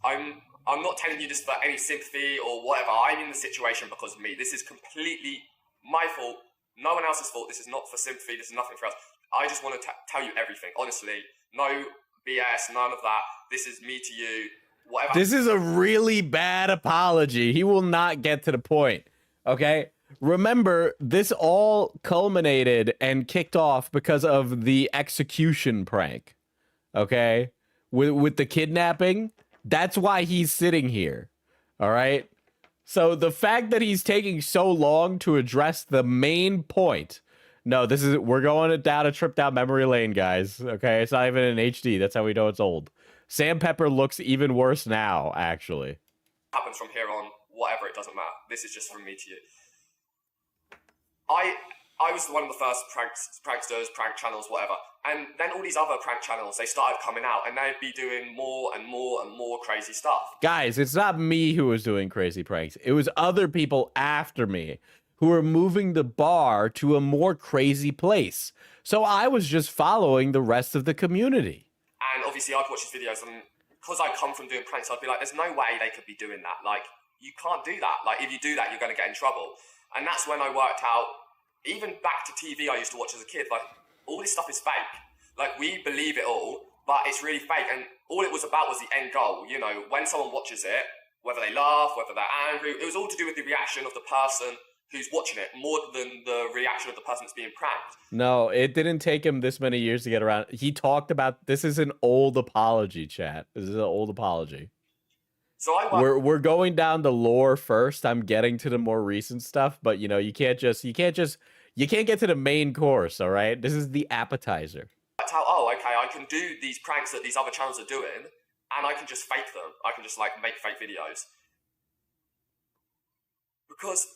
I'm not telling you this for any sympathy or whatever. I'm in the situation because of me. This is completely my fault. No one else's fault. This is not for sympathy. This is nothing for us. I just want to tell you everything. Honestly, no BS, none of that. This is me to you. Whatever. This is a really bad apology. He will not get to the point. Okay? Remember, this all culminated and kicked off because of the execution prank. Okay? With the kidnapping. That's why he's sitting here. All right? So the fact that he's taking so long to address the main point. No, we're going down a trip down memory lane, guys. Okay? It's not even in HD. That's how we know it's old. Sam Pepper looks even worse now, actually. Happens from here on, whatever, it doesn't matter. This is just from me to you. I was one of the first pranksters, prank channels, whatever. And then all these other prank channels, they started coming out, and they'd be doing more and more and more crazy stuff. Guys, it's not me who was doing crazy pranks. It was other people after me who were moving the bar to a more crazy place. So I was just following the rest of the community. And obviously I'd watch his videos, and because I come from doing pranks, I'd be like, there's no way they could be doing that. Like, you can't do that. Like, if you do that, you're going to get in trouble. And that's when I worked out, even back to TV I used to watch as a kid, like, all this stuff is fake. Like, we believe it all, but it's really fake. And all it was about was the end goal. You know, when someone watches it, whether they laugh, whether they're angry, it was all to do with the reaction of the person who's watching it more than the reaction of the person that's being pranked. No, it didn't take him this many years to get around. He talked about this is an old apology, chat. This is an old apology. So I work, We're going down the lore first. I'm getting to the more recent stuff, but you know, you can't get to the main course, all right? This is the appetizer. that's how, oh, okay, I can do these pranks that these other channels are doing, and I can just fake them. I can just like make fake videos. Because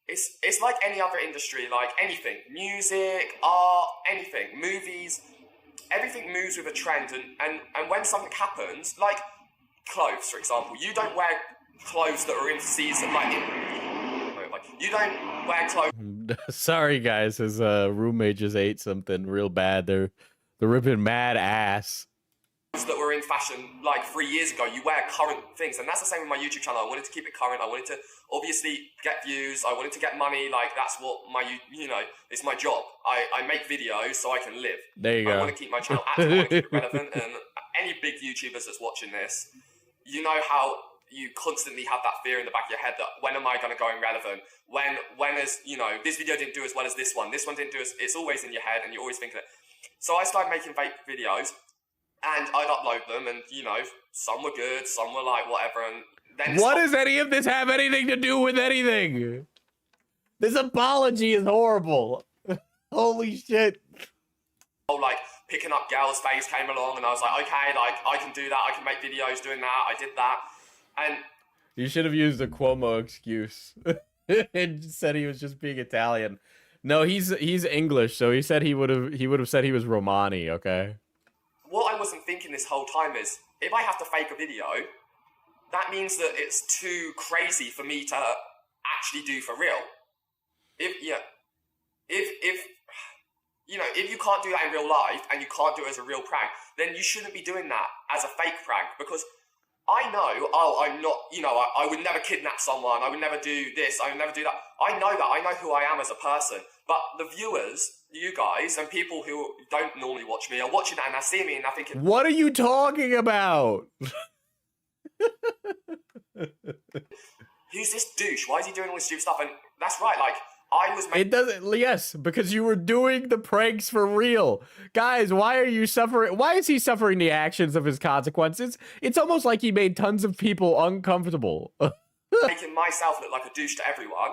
it's like any other industry, like anything, music, art, anything, movies, everything moves with a trend, and when something happens, like clothes, for example, you don't wear clothes that are in season, like you don't wear clothes Sorry, guys, his roommate just ate something real bad. They're ripping mad ass. that were in fashion like 3 years ago. You wear current things, and that's the same with my YouTube channel. I wanted to keep it current. I wanted to obviously get views. I wanted to get money. Like that's what my, you know, it's my job. I make videos so I can live. There you I go. want to keep my channel active. I want to keep it relevant. And any big YouTubers that's watching this, you know how you constantly have that fear in the back of your head that when am I going to go irrelevant? When is, you know, this video didn't do as well as this one didn't do as, it's always in your head and you're always thinking it. So I started making fake videos and I'd upload them and, you know, some were good, some were like whatever. And then What does any of this have anything to do with anything? This apology is horrible. Holy shit. oh, like picking up girls' face came along and I was like, okay, like I can do that. I can make videos doing that. I did that. And You should have used a Cuomo excuse and said he was just being Italian. No, he's English, so he said he would have said he was Romani, okay? what I wasn't thinking this whole time is, if I have to fake a video, that means that it's too crazy for me to actually do for real. If you know, if you can't do that in real life and you can't do it as a real prank, then you shouldn't be doing that as a fake prank, because I know, oh, I'm not, you know, I would never kidnap someone, I would never do this, I would never do that. I know that, I know who I am as a person, but the viewers, you guys, and people who don't normally watch me are watching that and they see me and they're thinking, What are you talking about? who's this douche? Why is he doing all this stupid stuff? And that's right, like, I was making... It doesn't, yes, because you were doing the pranks for real. Guys, why are you suffering? Why is he suffering the actions of his consequences? It's almost like he made tons of people uncomfortable. making myself look like a douche to everyone,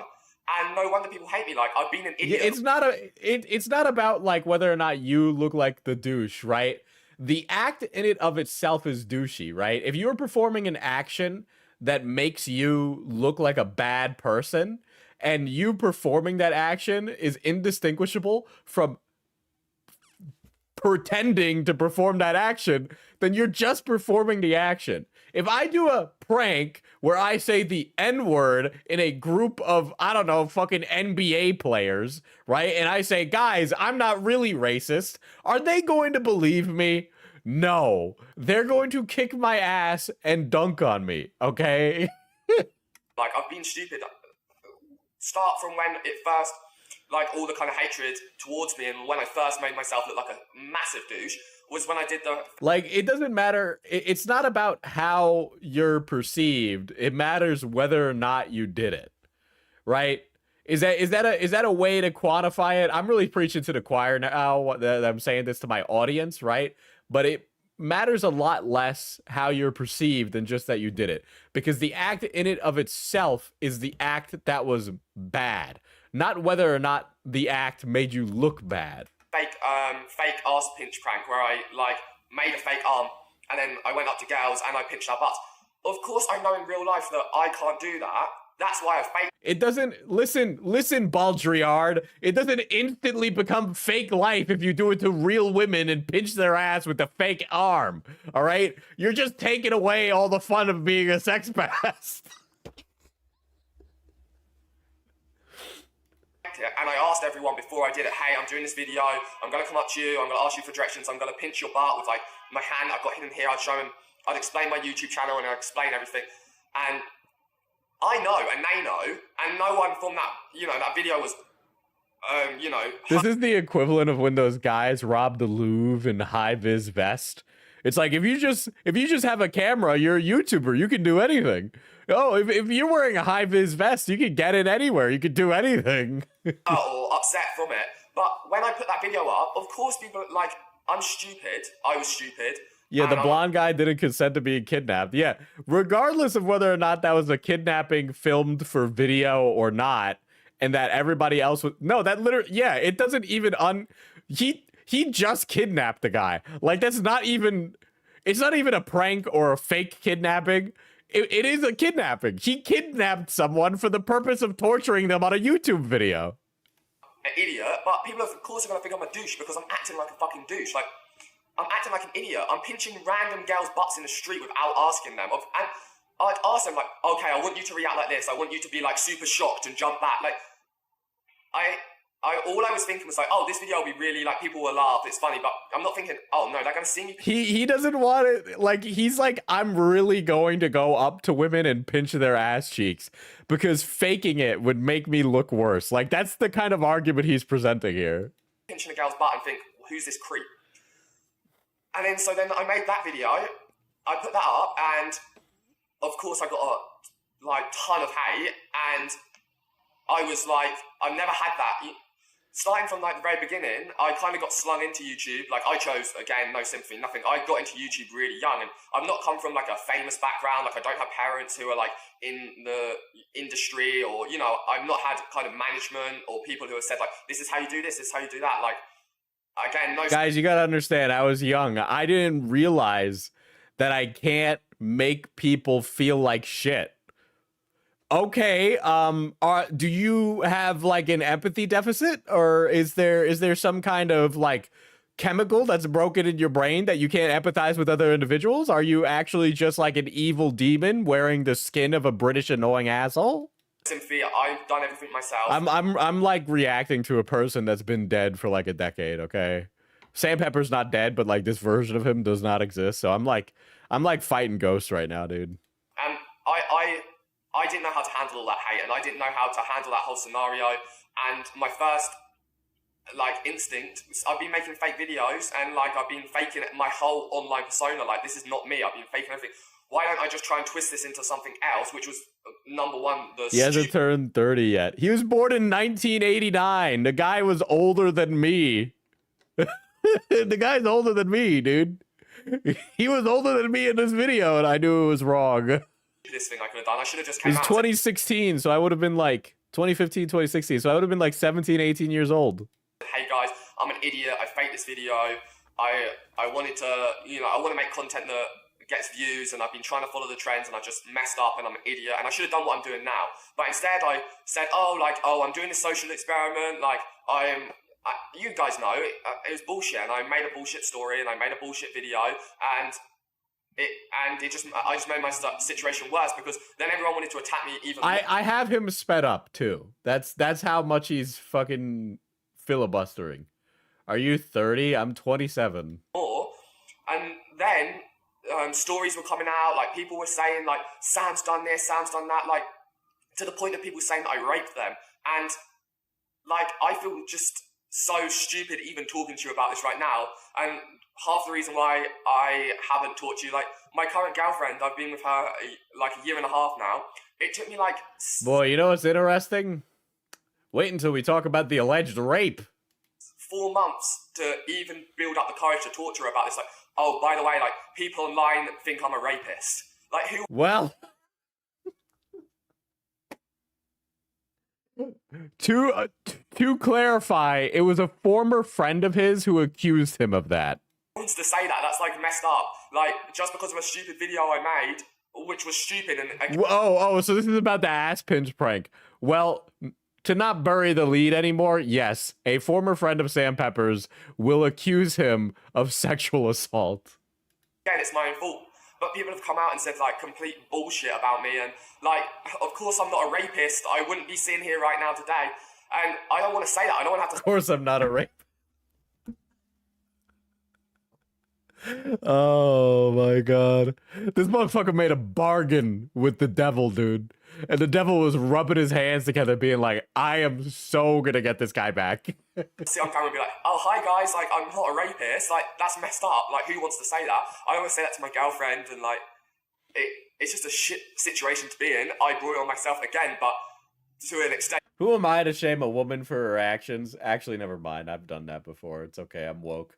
and no wonder people hate me. Like, I've been an idiot. It's not about like whether or not you look like the douche, right? The act in it of itself is douchey, right? If you're performing an action that makes you look like a bad person, and you performing that action is indistinguishable from pretending to perform that action, then you're just performing the action. If I do a prank where I say the N-word in a group of, I don't know, fucking NBA players, right? And I say, guys, I'm not really racist. Are they going to believe me? No. They're going to kick my ass and dunk on me, okay? Like, I've been stupid. Start from when it first, like, all the kind of hatred towards me and when I first made myself look like a massive douche was when I did the... Like, it doesn't matter. It's not about how you're perceived. It matters whether or not you did it, right? Is that a way to quantify it? I'm really preaching to the choir now that I'm saying this to my audience, right? But it matters a lot less how you're perceived than just that you did it, because the act in it of itself is the act that was bad, not whether or not the act made you look bad. Fake ass pinch prank where I, like, made a fake arm and then I went up to girls and I pinched their butts. Of course I know in real life that I can't do that. That's why I faked. It doesn't, listen, Baudrillard. It doesn't instantly become fake life if you do it to real women and pinch their ass with a fake arm, all right? You're just taking away all the fun of being a sex pest. And I asked everyone before I did it, hey, I'm doing this video, I'm going to come up to you, I'm going to ask you for directions, I'm going to pinch your butt with, like, my hand I've got hidden here, I'd show them, I'd explain my YouTube channel and I'd explain everything. And I know, and they know, and no one from that, you know, that video was, you know... This is the equivalent of when those guys robbed the Louvre in high-vis vest. It's like, if you just have a camera, you're a YouTuber, you can do anything. Oh, if you're wearing a high vis vest, you could get it anywhere. You could do anything. or upset from it. But when I put that video up, of course people like, I'm stupid. I was stupid. Yeah, and the I'm blonde guy didn't consent to being kidnapped. Yeah, regardless of whether or not that was a kidnapping filmed for video or not, and that everybody else was that literally, yeah, it doesn't even he just kidnapped the guy. Like that's not even, it's not even a prank or a fake kidnapping. It is a kidnapping. He kidnapped someone for the purpose of torturing them on a YouTube video. an idiot, but people of course are gonna think I'm a douche because I'm acting like a fucking douche. Like, I'm acting like an idiot. I'm pinching random girls' butts in the street without asking them. And I'd ask them, like, okay, I want you to react like this. I want you to be, like, super shocked and jump back. Like, all I was thinking was, like, oh, this video will be really, like, people will laugh. It's funny. But I'm not thinking, oh, no, they're going to see me. He doesn't want it. Like, he's like, I'm really going to go up to women and pinch their ass cheeks because faking it would make me look worse. Like, that's the kind of argument he's presenting here. Pinching a girl's butt and think, who's this creep? And then, so then I made that video, I put that up, and of course I got a, like, ton of hate, and I was like, I've never had that. Starting from, like, the very beginning, I kind of got slung into YouTube. Like, I chose, again, no sympathy, nothing. I got into YouTube really young, and I've not come from, like, a famous background. Like, I don't have parents who are, like, in the industry, or, you know, I've not had kind of management or people who have said, like, this is how you do this is how you do that. Like, again, no. Guys, you gotta understand, I was young. I didn't realize that I can't make people feel like shit. Okay, do you have like an empathy deficit, or is there some kind of like chemical that's broken in your brain that you can't empathize with other individuals? Are you actually just like an evil demon wearing the skin of a British annoying asshole? Sympathy, I've done everything myself. I'm like reacting to a person that's been dead for like a decade, okay? Sam Pepper's not dead, but like this version of him does not exist. So I'm like fighting ghosts right now, dude. And I didn't know how to handle all that hate, and I didn't know how to handle that whole scenario. And my first like instinct was, I've been making fake videos, and like I've been faking my whole online persona. Like, this is not me. I've been faking everything. Why don't I just try and twist this into something else, which was number one, He hasn't turned 30 yet. He was born in 1989. The guy was older than me. The guy's older than me, dude. He was older than me in this video, and I knew it was wrong. This thing I could have done. I should have just came He's out 2016, so I would have been like 2015, 2016, so I would have been like 17, 18 years old. Hey guys, I'm an idiot. I faked this video. I wanted to, you know, I want to make content that gets views, and I've been trying to follow the trends, and I just messed up, and I'm an idiot, and I should have done what I'm doing now. But instead I said, oh, I'm doing this social experiment, like, you guys know, it was bullshit, and I made a bullshit story, and I made a bullshit video, and I just made my situation worse, because then everyone wanted to attack me even more. I have him sped up too. That's how much he's fucking filibustering. Are you 30? I'm 27. And then stories were coming out, like people were saying like, Sam's done this, Sam's done that, like to the point of people saying that I raped them. And like, I feel just so stupid even talking to you about this right now. And half the reason why I haven't talked to you, like my current girlfriend, I've been with her like a year and a half now. It took me like... Boy, you know what's interesting? Wait until we talk about the alleged rape. 4 months to even build up the courage to talk to her about this. Like, oh, by the way, like people online think I'm a rapist. Like who? Well... To clarify, it was a former friend of his who accused him of that. Wants to say that? That's like messed up. Like just because of a stupid video I made, which was stupid and. So this is about the ass pinch prank. Well, to not bury the lead anymore, yes, a former friend of Sam Pepper's will accuse him of sexual assault. Again, it's my own fault. But people have come out and said, like, complete bullshit about me. And, like, of course I'm not a rapist. I wouldn't be sitting here right now today. And I don't want to say that. I don't want to have to... Of course I'm not a rapist. Oh, my God. This motherfucker made a bargain with the devil, dude. And the devil was rubbing his hands together, being like, I am so gonna get this guy back. See on camera and be like, oh, hi guys, like, I'm not a rapist. Like, that's messed up. Like, who wants to say that? I don't want to say that to my girlfriend, and like, it's just a shit situation to be in. I brought it on myself again, but to an extent. Who am I to shame a woman for her actions? Actually, never mind. I've done that before. It's okay. I'm woke.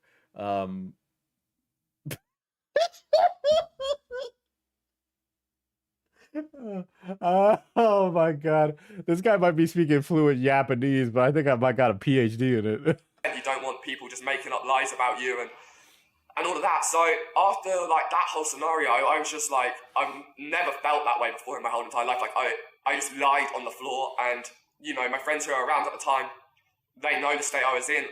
Oh my god. This guy might be speaking fluent Japanese, but I think I might got a PhD in it. You don't want people just making up lies about you and all of that. So after like that whole scenario, I was just like, I've never felt that way before in my whole entire life. Like I just lied on the floor, and you know, my friends who were around at the time, they know the state I was in.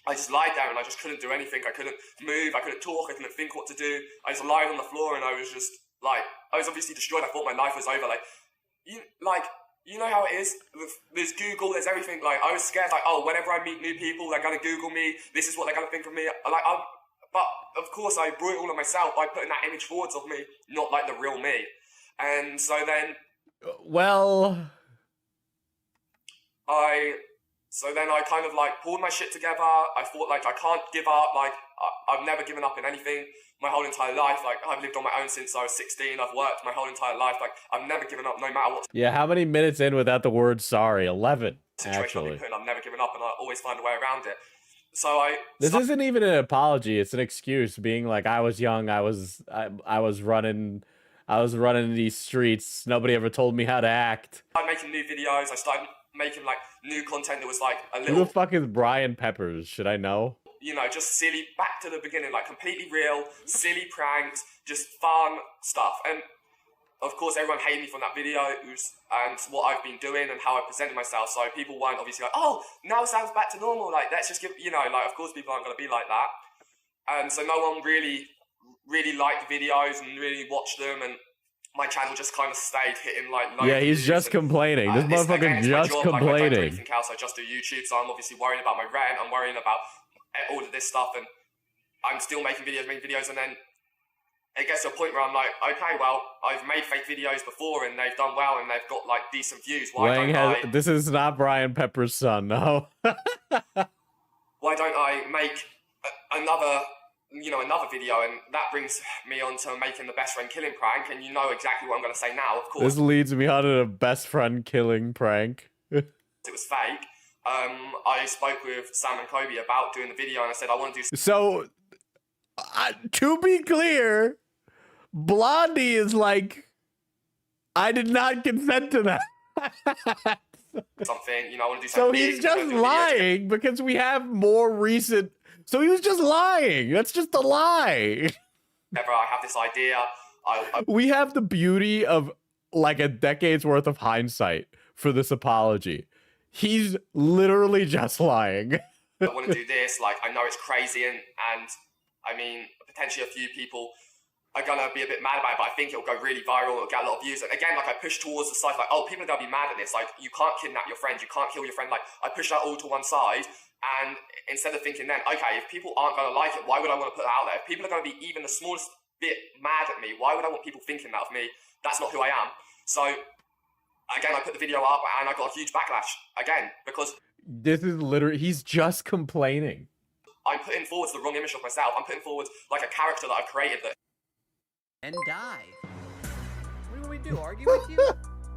I just lied there and I just couldn't do anything. I couldn't move, I couldn't talk, I couldn't think what to do. I just lied on the floor and I was just like, I was obviously destroyed. I thought my life was over. You know how it is? There's Google, there's everything. Like, I was scared, like, oh, whenever I meet new people, they're gonna Google me, this is what they're gonna think of me. But of course I brought it all on myself by putting that image forwards of me, not like the real me. And so then I kind of like pulled my shit together. I thought like I can't give up. Like I've never given up in anything my whole entire life. Like I've lived on my own since I was 16. I've worked my whole entire life. Like I've never given up no matter what. Yeah, how many minutes in without the word sorry? 11. Situation Actually. I've been put in, I've never given up and I always find a way around it. So This isn't even an apology, it's an excuse, being like, I was young, I was running these streets, nobody ever told me how to act. I started making new videos, I started making like new content that was like a Who little, the fuck is Brian Peppers? Should I know? you know, just silly, back to the beginning, like completely real, silly pranks, just fun stuff. And of course, everyone hated me from that video and what I've been doing and how I presented myself. So people weren't obviously like, oh, now Sam's back to normal. Like, let's just give, you know, like, of course people aren't going to be like that. And so no one really liked the videos and really watched them. And my channel just kind of stayed hitting like loads Yeah, he's of views just complaining. This motherfucker it's my just job. Like, I don't do complaining. anything else. I just do YouTube. So I'm obviously worrying about my rent. I'm worrying about all of this stuff. And I'm still making videos. And then it gets to a point where I'm like, okay, well, I've made fake videos before and they've done well and they've got like decent views. This is not Brian Pepper's son, no. Why don't I make another video? And that brings me on to making the best friend killing prank. And you know exactly what I'm going to say now, of course. This leads me on to the best friend killing prank. It was fake. I spoke with Sam and Kobe about doing the video and I said, I want to do... So, to be clear, Blondie is like, I did not consent to that. something, you know, I want to do So something. he's just lying because we have more recent. So he was just lying. That's just a lie. Whenever I have this idea, We have the beauty of like a decade's worth of hindsight for this apology. He's literally just lying. I want to do this. Like, I know it's crazy and I mean, potentially a few people are going to be a bit mad about it, but I think it'll go really viral. It'll get a lot of views. And again, like, I push towards the side, like, oh, people are going to be mad at this. Like, you can't kidnap your friend. You can't kill your friend. Like, I push that all to one side. And instead of thinking then, okay, if people aren't going to like it, why would I want to put it out there? If people are going to be even the smallest bit mad at me, why would I want people thinking that of me? That's not who I am. So, again, I put the video up and I got a huge backlash. Again, because... This is literally, he's just complaining. I'm putting forward the wrong image of myself. I'm putting forward like a character that I've created that... And die. What do we do, argue with you?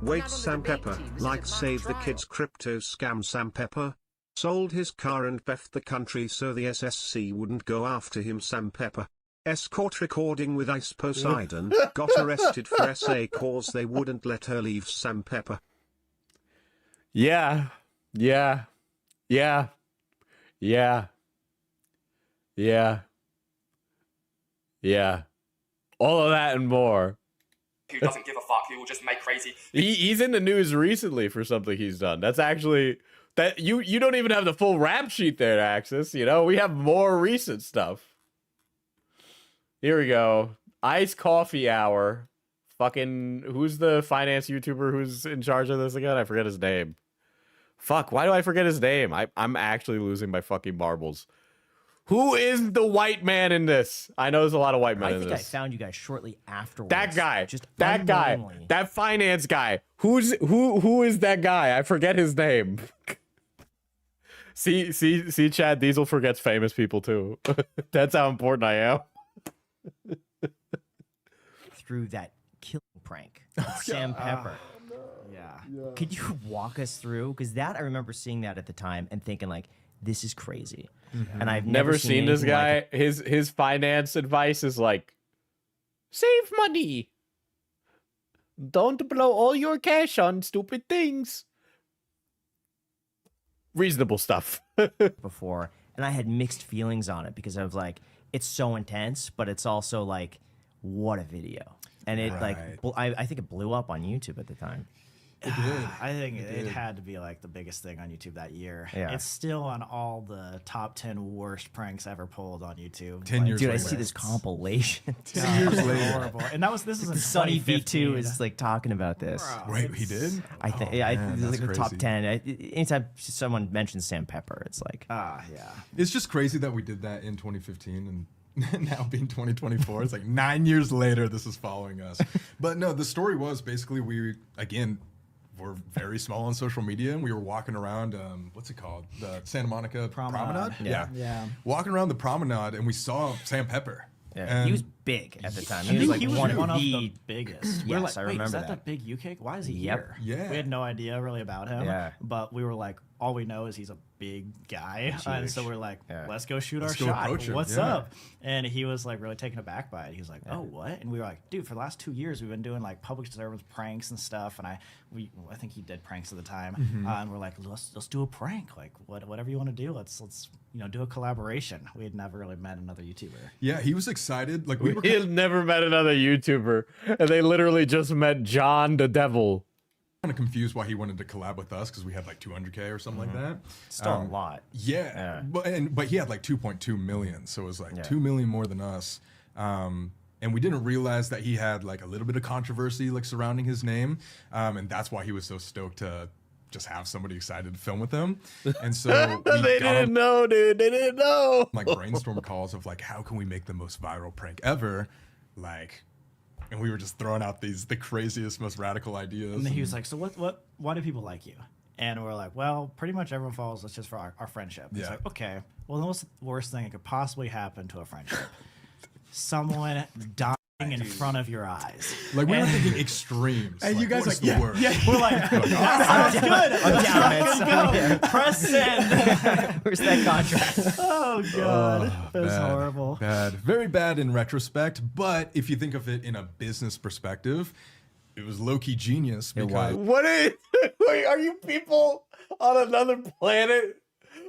Wait, Sam Pepper, like save the kids crypto scam. Sam Pepper sold his car and left the country so the SSC wouldn't go after him. Sam Pepper escort recording with Ice Poseidon got arrested for SA cause they wouldn't let her leave. Sam Pepper. Yeah. All of that and more. Who doesn't give a fuck, who will just make crazy... He's in the news recently for something he's done. That's actually... that you don't even have the full rap sheet there, Axis. You know, we have more recent stuff. Here we go. Ice Coffee Hour. Fucking... Who's the finance YouTuber who's in charge of this again? I forget his name. Fuck, why do I forget his name? I'm actually losing my fucking marbles. Who is the white man in this? I know there's a lot of white men in this. I think I found you guys shortly afterwards. That guy. Just that guy. unknowingly. That finance guy. Who is that guy? I forget his name. see, Chad Diesel forgets famous people too. That's how important I am. Through that killing prank with Sam Pepper. Yeah. Could you walk us through? Because that I remember seeing that at the time and thinking like, this is crazy. And I've Never seen this anything guy. like it. His finance advice is like, save money. Don't blow all your cash on stupid things. Reasonable stuff. before, and I had mixed feelings on it because I was like, it's so intense, but it's also like, what a video. And it I think it blew up on YouTube at the time. I think it had to be like the biggest thing on YouTube that year. Yeah. It's still on all the top 10 worst pranks ever pulled on YouTube. 10 years Dude, I later. see this compilation. 10 years later. Horrible. And this is in Sonny V2 2015. is like talking about this. Wait, he did? I think Oh, yeah, man, it's that's like the top crazy. 10. Anytime someone mentions Sam Pepper, it's like, Yeah. It's just crazy that we did that in 2015 and now being 2024. It's like 9 years later, this is following us. But no, the story was basically we're very small on social media, and we were walking around, what's it called? The Santa Monica Promenade? Yeah. Walking around the promenade, and we saw Sam Pepper. yeah, he was big at the time. He was like he was one one of of the the biggest. We were Yes, like, I wait, remember is that that. the big UK? Why is he Yep. here? Yeah. We had no idea really about him. Yeah. But we were like, all we know is he's a big guy. And so we're like, Yeah. let's go shoot Let's our go shot. approach him, What's yeah. up? And he was like really taken aback by it. He was like, oh, what? And we were like, dude, for the last 2 years, we've been doing like public servants pranks and stuff. And I think he did pranks at the time. Mm-hmm. And we're like, let's do a prank. Like whatever you want to do, let's do a collaboration. We had never really met another YouTuber. Yeah, he was excited. Like we were He had never met another YouTuber, and they literally just met John the Devil. kind of confused why he wanted to collab with us because we had like 200K or something like that. still a lot. Yeah, but he had like 2.2 million, so it was like 2 million more than us. And we didn't realize that he had like a little bit of controversy like surrounding his name, and that's why he was so stoked to just have somebody excited to film with him. And so we They got didn't on, know, dude. They didn't know. like brainstorm calls of like how can we make the most viral prank ever, like. And we were just throwing out the craziest, most radical ideas. And then he was like, so why do people like you? And we're like, well, pretty much everyone follows us just for our friendship. It's Yeah. like, okay, well, the most worst thing that could possibly happen to a friendship. Someone dying in front of your eyes. Like we were thinking extremes. And like, you guys what is like, the word? We're like, that sounds good. I'm down. It's, Go. Press send. Where's that contract? Oh, God. It was Bad, horrible. Bad. Very bad in retrospect, but if you think of it in a business perspective, it was low-key genius because What is? Wait, are you people on another planet?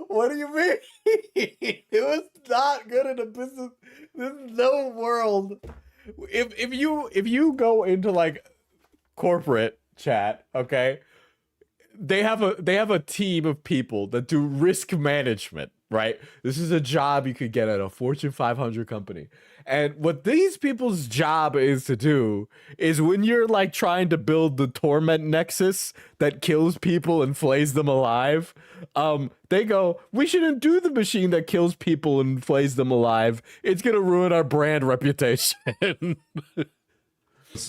What do you mean? It was not good in a business. There's no world. If you go into like corporate chat, okay, they have a team of people that do risk management, right? This is a job you could get at a Fortune 500 company. And what these people's job is to do is when you're like trying to build the torment nexus that kills people and flays them alive, they go, we shouldn't do the machine that kills people and flays them alive. It's going to ruin our brand reputation.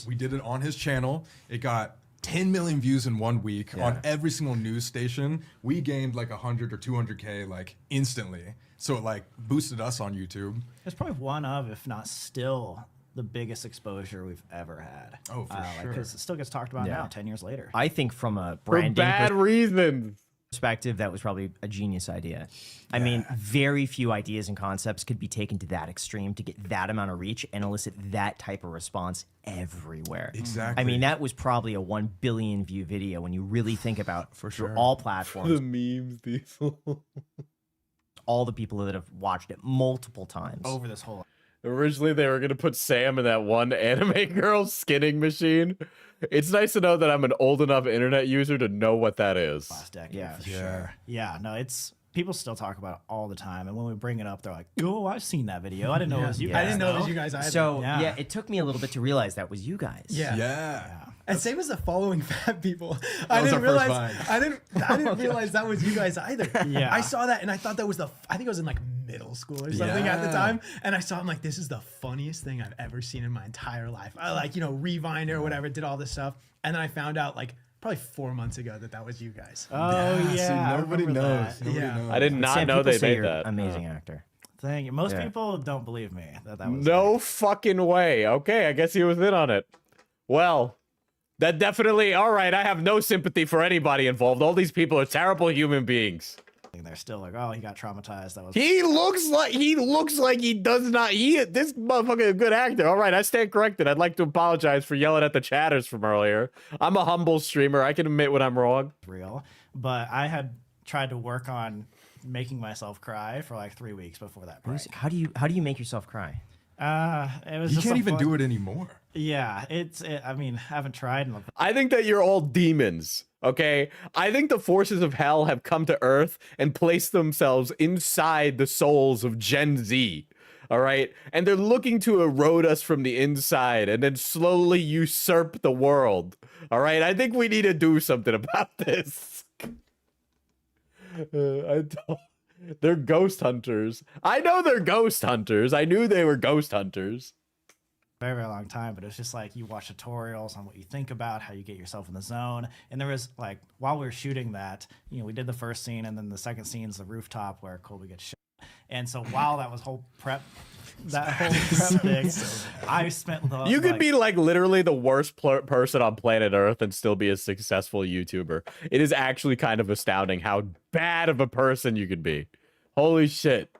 we did it on his channel. It got 10 million views in 1 week on every single news station. We gained like 100 or 200K like instantly. So it like boosted us on YouTube. It's probably one of, if not still, the biggest exposure we've ever had. Oh, for sure. Because it still gets talked about now, 10 years later. I think from a For branding bad reasons. perspective, that was probably a genius idea. I mean, very few ideas and concepts could be taken to that extreme to get that amount of reach and elicit that type of response everywhere. Exactly. I mean, that was probably a 1 billion view video when you really think about For through sure. all The platforms, memes, people. all the people that have watched it multiple times. Over this whole Originally, they were going to put Sam in that one anime girl skinning machine. It's nice to know that I'm an old enough internet user to know what that is. last decade, Yeah. for sure. Yeah, no, it's people still talk about it all the time, and when we bring it up, they're like, "Oh, I've seen that video. I didn't know it was you Yeah. guys." I didn't know it was though." guys either. So Yeah. yeah, it took me a little bit to realize that was you guys. Yeah. And same as the following fat people. was I didn't our first realize Vine. I didn't realize that was you guys either. Yeah. I saw that and I thought that was I think I was in like middle school or something at the Yeah. time. And I saw it, I'm like, this is the funniest thing I've ever seen in my entire life. I like, Revine or whatever, did all this stuff. And then I found out like probably 4 months ago that was you guys. Oh yeah, See, I nobody remember knows. that. Nobody Yeah. knows. I did not Sam, know people they say made you're that. amazing actor. Thank you. Most Yeah. people don't believe me that was No fucking way. Okay, I guess he was in on it. Well, that definitely, all right, I have no sympathy for anybody involved. All these people are terrible human beings. They're still like, oh, he got traumatized. That was. He looks like he does not. This motherfucker is a good actor. All right, I stand corrected. I'd like to apologize for yelling at the chatters from earlier. I'm a humble streamer. I can admit when I'm wrong. Real, but I had tried to work on making myself cry for like 3 weeks before that prank. How do you make yourself cry? It was. You just can't a even fun- do it anymore. Yeah, I mean, I haven't tried. I think that you're all demons. Okay, I think the forces of hell have come to Earth and placed themselves inside the souls of Gen Z. All right, and they're looking to erode us from the inside and then slowly usurp the world. All right, I think we need to do something about this. They're ghost hunters. I know they're ghost hunters. I knew they were ghost hunters. Very, very long time, but it's just like you watch tutorials on what you think about, how you get yourself in the zone. And there was like, while we were shooting that, you know, we did the first scene, and then the second scene is the rooftop where Colby gets shot. And so while that was whole prep thing, I spent the You could be like literally the worst person on planet Earth and still be a successful YouTuber. It is actually kind of astounding how bad of a person you could be. Holy shit.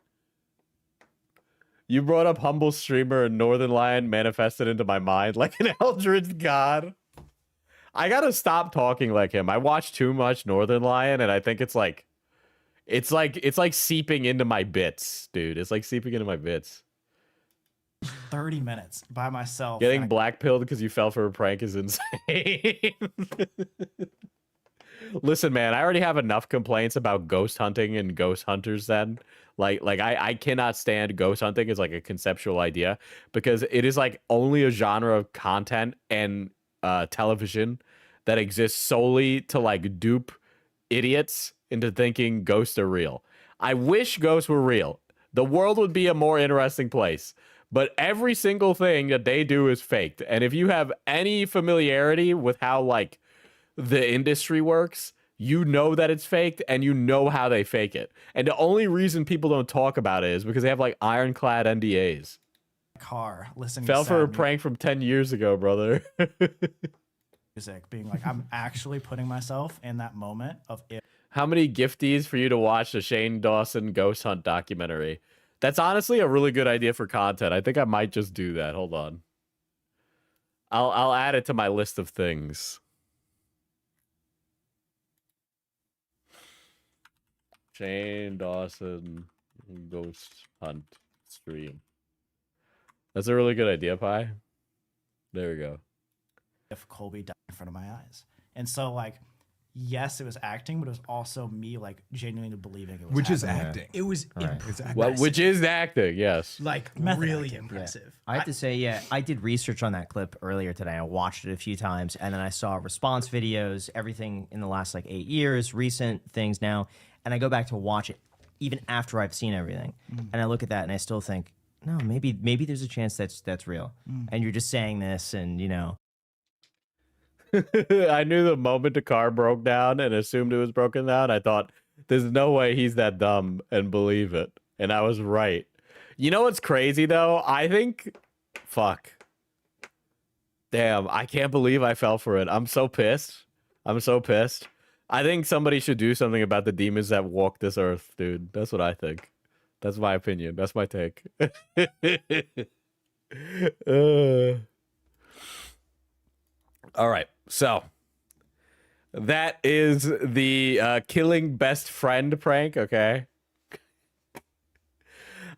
You brought up humble streamer and Northern Lion manifested into my mind like an eldritch god. I gotta stop talking like him. I watch too much Northern Lion, and I think it's like seeping into my bits, dude. It's like seeping into my bits. 30 minutes by myself. Getting blackpilled because you fell for a prank is insane. Listen, man, I already have enough complaints about ghost hunting and ghost hunters then. I cannot stand ghost hunting as like a conceptual idea because it is like only a genre of content and television that exists solely to like dupe idiots into thinking ghosts are real. I wish ghosts were real. The world would be a more interesting place. But every single thing that they do is faked. And if you have any familiarity with how like the industry works, you know that it's faked and you know how they fake it. And the only reason people don't talk about it is because they have like ironclad NDAs. Car listening. Fell to for a sad prank from 10 years ago, brother. music, being like, I'm actually putting myself in that moment of it. How many gifties for you to watch the Shane Dawson Ghost Hunt documentary? That's honestly a really good idea for content. I think I might just do that. Hold on. I'll add it to my list of things. Shane Dawson Ghost Hunt stream. That's a really good idea, Pi. There we go. If Colby died in front of my eyes. And so like, yes, it was acting, but it was also me like genuinely believing it was Which is happening. acting. It was Right. impressive. Well, which is acting, yes. Like Method really acting. impressive. I have to say, yeah, I did research on that clip earlier today. I watched it a few times, and then I saw response videos, everything in the last like 8 years, recent things now, and I go back to watch it even after I've seen everything, and I look at that and I still think, no, maybe there's a chance that's real, and you're just saying this, and you know. I knew the moment the car broke down and assumed it was broken down. I thought, there's no way he's that dumb and believe it. And I was right. You know what's crazy, though? I think... Fuck. Damn, I can't believe I fell for it. I'm so pissed. I'm so pissed. I think somebody should do something about the demons that walk this earth, dude. That's what I think. That's my opinion. That's my take. All right, so that is the killing best friend prank, okay?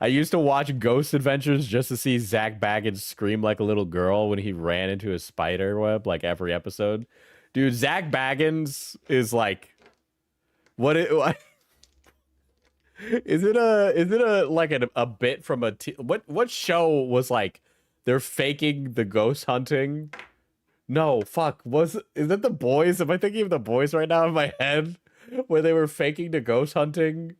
I used to watch Ghost Adventures just to see Zach Baggins scream like a little girl when he ran into a spider web, like every episode. Dude, Zach Baggins is like, is it a bit from what show was like they're faking the ghost hunting? No, fuck. Is that The Boys? Am I thinking of The Boys right now in my head? Where they were faking the ghost hunting,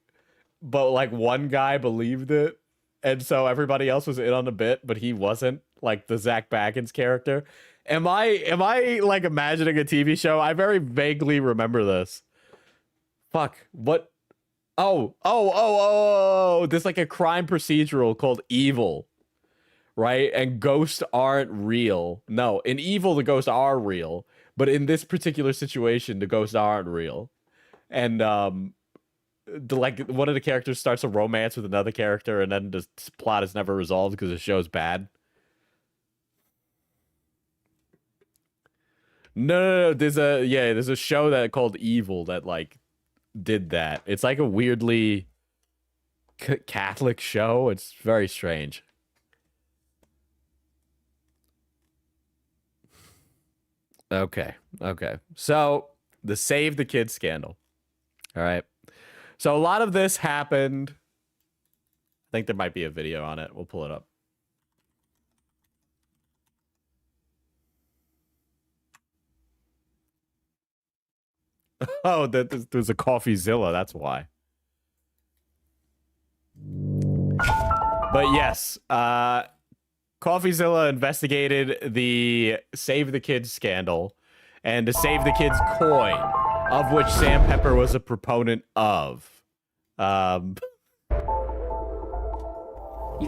but like one guy believed it, and so everybody else was in on the bit, but he wasn't, like the Zach Baggins character. Am I like imagining a TV show? I very vaguely remember this. Fuck. What? Oh. There's like a crime procedural called Evil. right? And ghosts aren't real. No, in Evil, the ghosts are real. But in this particular situation, the ghosts aren't real. And one of the characters starts a romance with another character, and then the plot is never resolved because the show's bad. No. There's a show that called Evil that like did that. It's like a weirdly Catholic show. It's very strange. Okay. So the Save the Kids scandal. All right. So a lot of this happened. I think there might be a video on it. We'll pull it up. Oh, there's a CoffeeZilla. That's why. But yes, CoffeeZilla investigated the Save the Kids scandal and the Save the Kids coin, of which Sam Pepper was a proponent of. You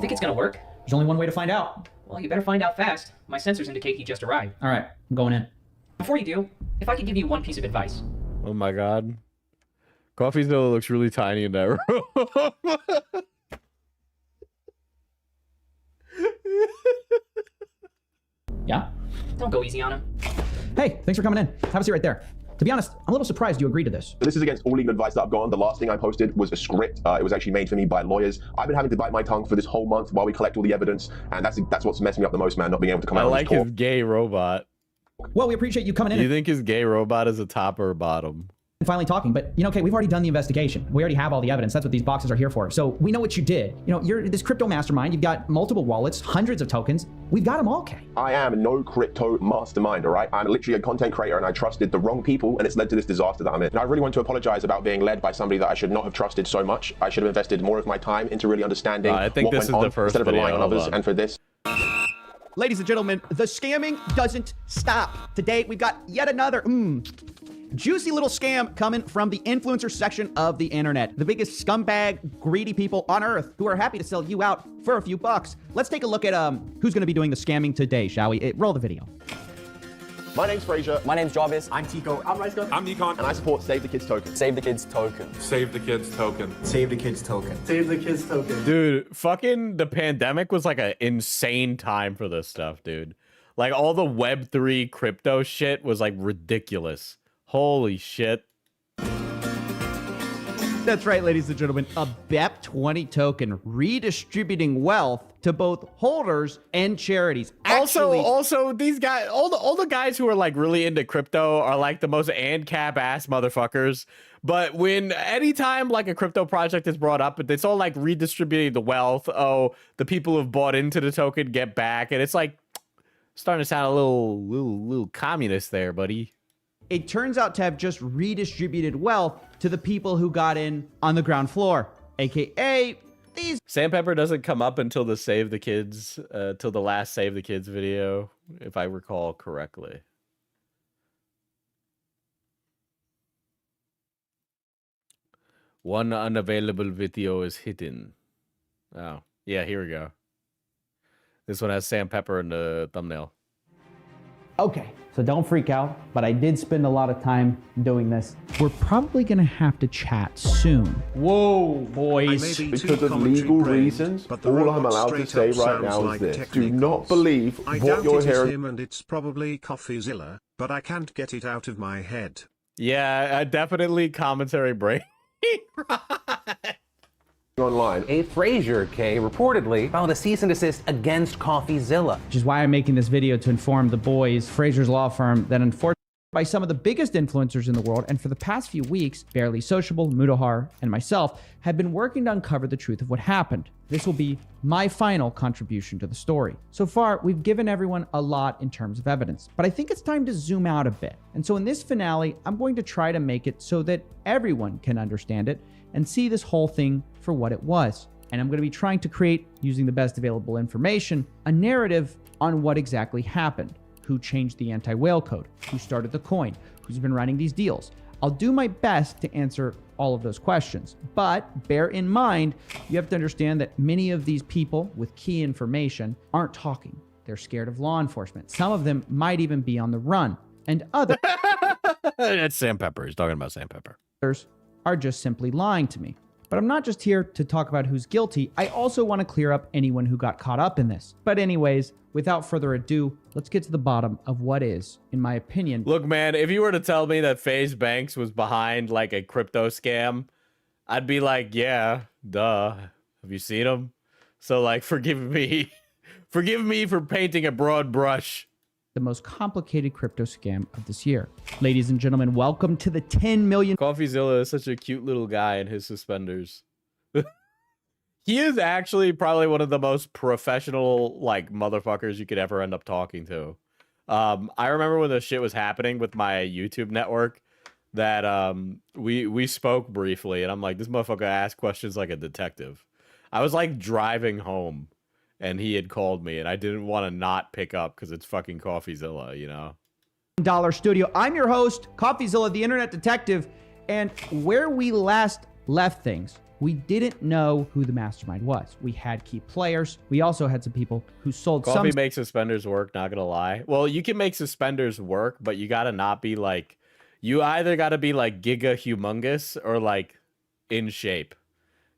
think it's gonna work? There's only one way to find out. Well, you better find out fast. My sensors indicate he just arrived. All right, I'm going in. Before you do, if I could give you one piece of advice. Oh my god. CoffeeZilla looks really tiny in that room. Yeah? Don't go easy on him. Hey, thanks for coming in. Have a seat right there. To be honest, I'm a little surprised you agreed to this. This is against all legal advice that I've gotten. The last thing I posted was a script. It was actually made for me by lawyers. I've been having to bite my tongue for this whole month while we collect all the evidence, and that's what's messing me up the most, man, not being able to come out I like and his gay robot. Well, we appreciate you coming in. Do you think his gay robot is a top or a bottom? And finally talking, but okay, we've already done the investigation. We already have all the evidence. That's what these boxes are here for. So we know what you did. You're this crypto mastermind. You've got multiple wallets, hundreds of tokens. We've got them all, Kay. I am no crypto mastermind, all right? I'm literally a content creator, and I trusted the wrong people, and it's led to this disaster that I'm in. And I really want to apologize about being led by somebody that I should not have trusted so much. I should have invested more of my time into really understanding I think what this went is on the first instead of relying on video. others. And for this, Ladies and gentlemen, the scamming doesn't stop. Today, we've got yet another juicy little scam coming from the influencer section of the internet. The biggest scumbag, greedy people on earth who are happy to sell you out for a few bucks. Let's take a look at who's going to be doing the scamming today, shall we? Roll the video. my name's Frazier. My name's Jarvis. I'm Tico. I'm Reiska. I'm Nikon. And I support Save the Kids Token. Save the Kids Token. Save the Kids Token. Save the Kids Token. Save the Kids Token. Dude, fucking the pandemic was like an insane time for this stuff, dude. Like all the Web3 crypto shit was like ridiculous. Holy shit. That's right, ladies and gentlemen. A BEP20 token redistributing wealth to both holders and charities. Also, these guys, all the guys who are like really into crypto are like the most ANCAP ass motherfuckers. But when anytime like a crypto project is brought up, it's all like redistributing the wealth. Oh, the people who've bought into the token get back, and it's like starting to sound a little communist there, buddy. It turns out to have just redistributed wealth to the people who got in on the ground floor, aka these. Sam Pepper doesn't come up until the Save the Kids, till the last Save the Kids video, if I recall correctly. One unavailable video is hidden. Oh, yeah, here we go. This one has Sam Pepper in the thumbnail. Okay, so don't freak out, but I did spend a lot of time doing this. We're probably gonna have to chat soon. Whoa, boys. Because of legal reasons, all I'm allowed to say right now is this. Do not believe I what doubt you're it is hearing. him and it's probably CoffeeZilla, but I can't get it out of my head. Yeah, definitely commentary break. Online. A Frazier, Kay, reportedly filed a cease and desist against CoffeeZilla. Which is why I'm making this video to inform the boys, Frazier's law firm, that unfortunately by some of the biggest influencers in the world, and for the past few weeks, Barely Sociable, Mudahar, and myself have been working to uncover the truth of what happened. This will be my final contribution to the story. So far, we've given everyone a lot in terms of evidence, but I think it's time to zoom out a bit. And so in this finale, I'm going to try to make it so that everyone can understand it and see this whole thing for what it was. And I'm going to be trying to create, using the best available information, a narrative on what exactly happened. Who changed the anti-whale code? Who started the coin? Who's been running these deals? I'll do my best to answer all of those questions. But bear in mind, you have to understand that many of these people with key information aren't talking. They're scared of law enforcement. Some of them might even be on the run. And others That's Sam Pepper. He's talking about Sam Pepper. are just simply lying to me. But I'm not just here to talk about who's guilty. I also want to clear up anyone who got caught up in this. But anyways, without further ado, let's get to the bottom of what is, in my opinion. Look, man, if you were to tell me that FaZe Banks was behind like a crypto scam, I'd be like, yeah, duh. Have you seen him? So like, forgive me. Forgive me for painting a broad brush. The most complicated crypto scam of this year. Ladies and gentlemen, welcome to the 10 million. CoffeeZilla is such a cute little guy in his suspenders. He is actually probably one of the most professional like motherfuckers you could ever end up talking to. I remember when the shit was happening with my YouTube network that we spoke briefly, and I'm like, this motherfucker asked questions like a detective. I was like driving home and he had called me and I didn't want to not pick up because it's fucking CoffeeZilla, you know? $1 studio. I'm your host, CoffeeZilla, the internet detective. And where we last left things, we didn't know who the mastermind was. We had key players. We also had some people who sold Coffee makes suspenders work, not gonna lie. Well, you can make suspenders work, but you gotta not be like, you either gotta be like giga humongous or like in shape.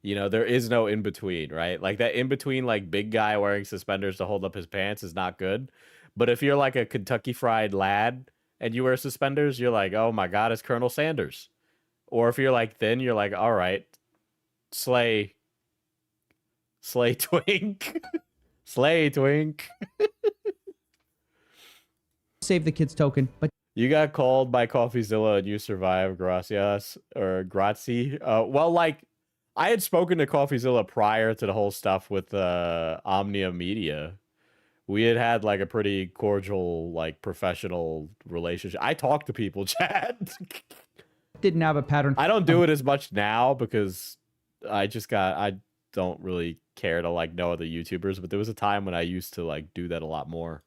You know, there is no in between, right? Like that in between, like big guy wearing suspenders to hold up his pants is not good. But if you're like a Kentucky Fried Lad and you wear suspenders, you're like, oh my God, it's Colonel Sanders. Or if you're like thin, you're like, all right, Slay Twink. Slay Twink. Save the Kids token, but you got called by CoffeeZilla and you survived, gracias, or grazie. Well, like, I had spoken to CoffeeZilla prior to the whole stuff with Omnia Media. We had like a pretty cordial, like professional relationship. I talk to people, Chad. didn't have a pattern. I don't do it as much now because I don't really care to like know other YouTubers, but there was a time when I used to like do that a lot more.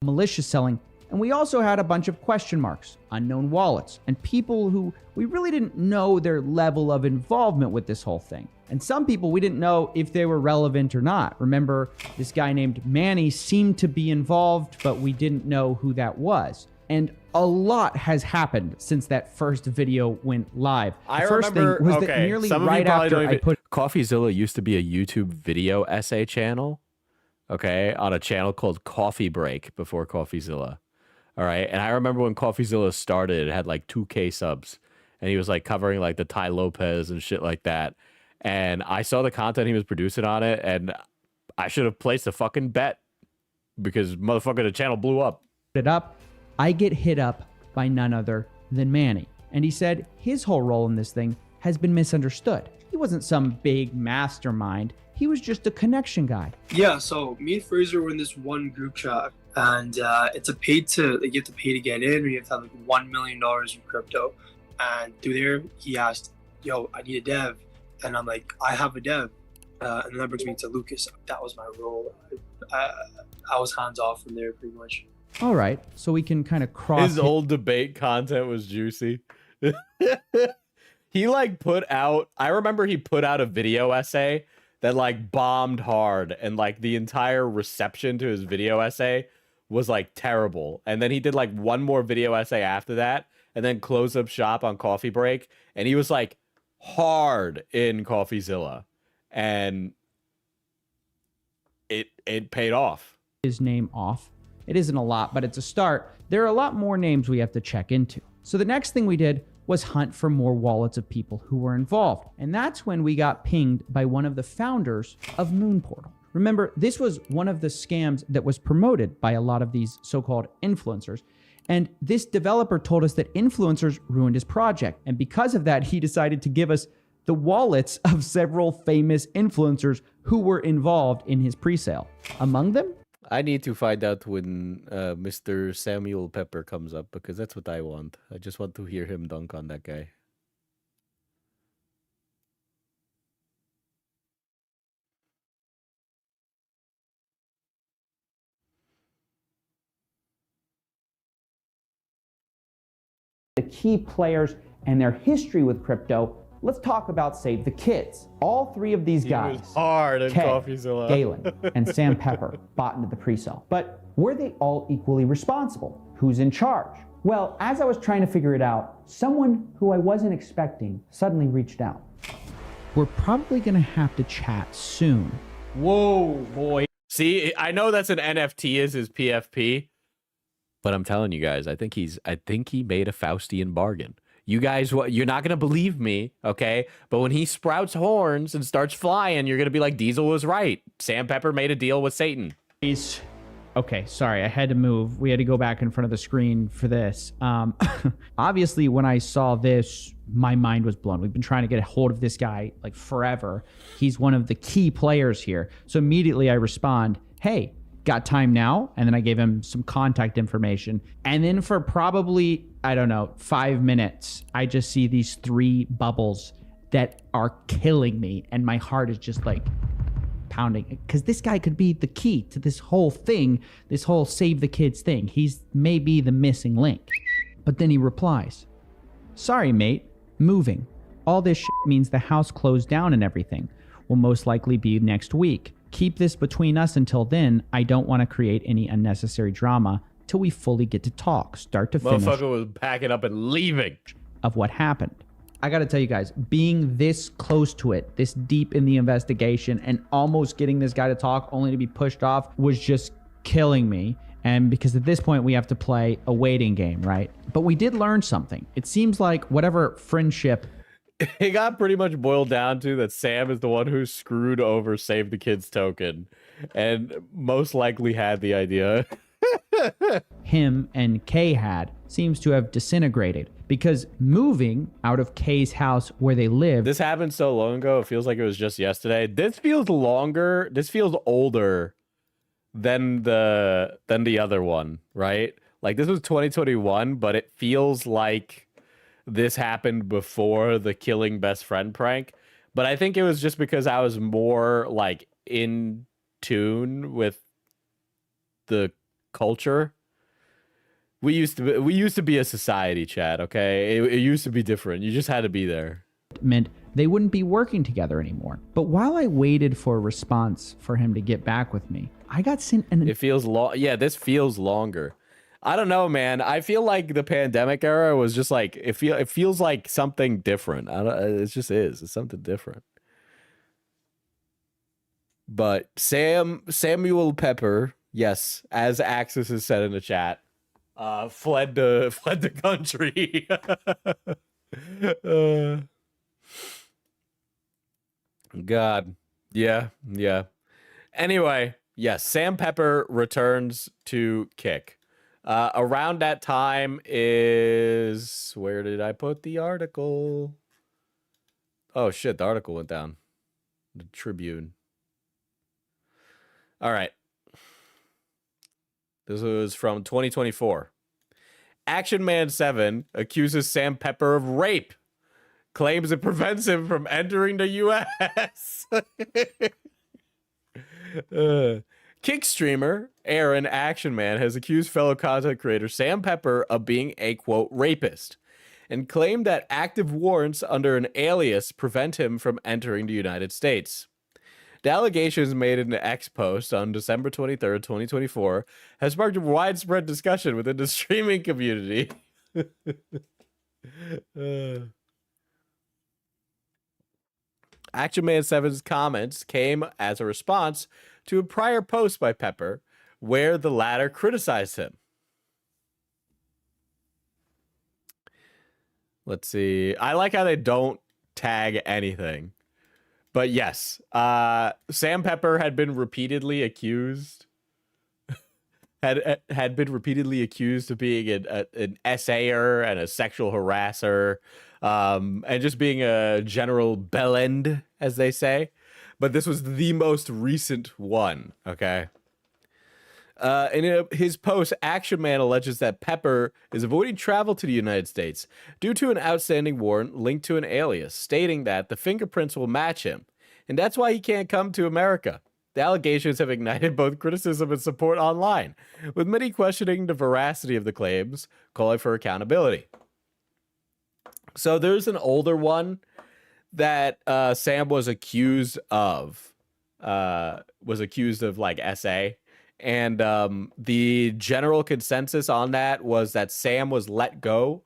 Malicious selling. And we also had a bunch of question marks, unknown wallets, and people who we really didn't know their level of involvement with this whole thing. And some people we didn't know if they were relevant or not. Remember, this guy named Manny seemed to be involved, but we didn't know who that was. And a lot has happened since that first video went live. I remember, thing was that nearly some of right you probably after don't even, I put CoffeeZilla used to be a YouTube video essay channel, okay, on a channel called Coffee Break before CoffeeZilla. All right. And I remember when CoffeeZilla started, it had like 2K subs and he was like covering like the Ty Lopez and shit like that. And I saw the content he was producing on it and I should have placed a fucking bet because motherfucker, the channel blew up. it up. I get hit up by none other than Manny. And he said his whole role in this thing has been misunderstood. He wasn't some big mastermind. He was just a connection guy. Yeah, so me and Fraser were in this one group chat, and it's a paid to, like, you have to pay to get in, or you have to have like $1 million in crypto. And through there, he asked, yo, I need a dev. And I'm like, I have a dev. And that brings me to Lucas. That was my role. I was hands off from there pretty much. All right, so we can kind of cross. His old debate content was juicy. He like put out, I remember he put out a video essay that like bombed hard and like the entire reception to his video essay was like terrible. And then he did like one more video essay after that and then closed up shop on Coffee Break. And he was like hard in CoffeeZilla and it paid off. His name off. It isn't a lot, but it's a start. There are a lot more names we have to check into. So the next thing we did was hunt for more wallets of people who were involved. And that's when we got pinged by one of the founders of Moon Portal. Remember, this was one of the scams that was promoted by a lot of these so-called influencers. And this developer told us that influencers ruined his project. And because of that, he decided to give us the wallets of several famous influencers who were involved in his pre-sale. Among them, I need to find out when Mr. Samuel Pepper comes up because that's what I want. I just want to hear him dunk on that guy. the key players and their history with crypto let's talk about Save the Kids. All three of these guys, was hard in Kay, CoffeeZilla. Galen, and Sam Pepper, bought into the pre-sale. But were they all equally responsible? Who's in charge? Well, as I was trying to figure it out, someone who I wasn't expecting suddenly reached out. We're probably gonna have to chat soon. Whoa, boy. See, I know that's an NFT is his PFP, but I'm telling you guys, I think he made a Faustian bargain. You guys, you're not gonna believe me, okay? But when he sprouts horns and starts flying, you're gonna be like, Diesel was right. Sam Pepper made a deal with Satan. Okay, sorry, I had to move. We had to go back in front of the screen for this. Obviously, when I saw this, my mind was blown. We've been trying to get a hold of this guy like forever. He's one of the key players here. So immediately I respond, hey, got time now? And then I gave him some contact information. And then for probably, I don't know, 5 minutes, I just see these 3 bubbles that are killing me. And my heart is just like pounding, because this guy could be the key to this whole thing, this whole Save the Kids thing. He's maybe the missing link. But then he replies, sorry, mate, moving. All this shit means the house closed down and everything. Will most likely be next week. Keep this between us until then. I don't want to create any unnecessary drama till we fully get to talk, start to finish. Motherfucker was packing up and leaving. Of what happened. I got to tell you guys, being this close to it, this deep in the investigation, and almost getting this guy to talk only to be pushed off was just killing me. And because at this point we have to play a waiting game, right? But we did learn something. It seems like whatever friendship... It got pretty much boiled down to that Sam is the one who screwed over Save the Kids token and most likely had the idea. him and Kay had seems to have disintegrated, because moving out of Kay's house where they live... This happened so long ago, it feels like it was just yesterday. This feels longer, this feels older than the other one, right? Like, this was 2021, but it feels like this happened before the killing best friend prank. But I think it was just because I was more like in tune with the culture. We used to be a society, chat, okay? It used to be different. You just had to be there. Meant they wouldn't be working together anymore. But while I waited for a response for him to get back with me, I got sent an... It feels long. Yeah, this feels longer. I don't know, man. I feel like the pandemic era was just like, it feels like something different. It just is. It's something different. But Samuel Pepper, yes, as Axis has said in the chat, fled the country. God. Yeah. Anyway, yes, Sam Pepper returns to Kick. Around that time is... Where did I put the article? Oh, shit, the article went down. The Tribune. All right. This was from 2024. Action Man 7 accuses Sam Pepper of rape. Claims it prevents him from entering the U.S. Kick streamer Aaron Action Man has accused fellow content creator Sam Pepper of being a, quote, rapist, and claimed that active warrants under an alias prevent him from entering the United States. The allegations made in the X post on December 23rd, 2024 has sparked a widespread discussion within the streaming community. Action Man 7's comments came as a response to a prior post by Pepper where the latter criticized him. Let's see. I like how they don't tag anything. But yes, Sam Pepper had been repeatedly accused had been repeatedly accused of being an essayer and a sexual harasser, and just being a general bellend, as they say. But this was the most recent one, okay? In his post, Action Man alleges that Pepper is avoiding travel to the United States due to an outstanding warrant linked to an alias, stating that the fingerprints will match him, and that's why he can't come to America. The allegations have ignited both criticism and support online, with many questioning the veracity of the claims, calling for accountability. So there's an older one that Sam was accused of like SA, and the general consensus on that was that Sam was let go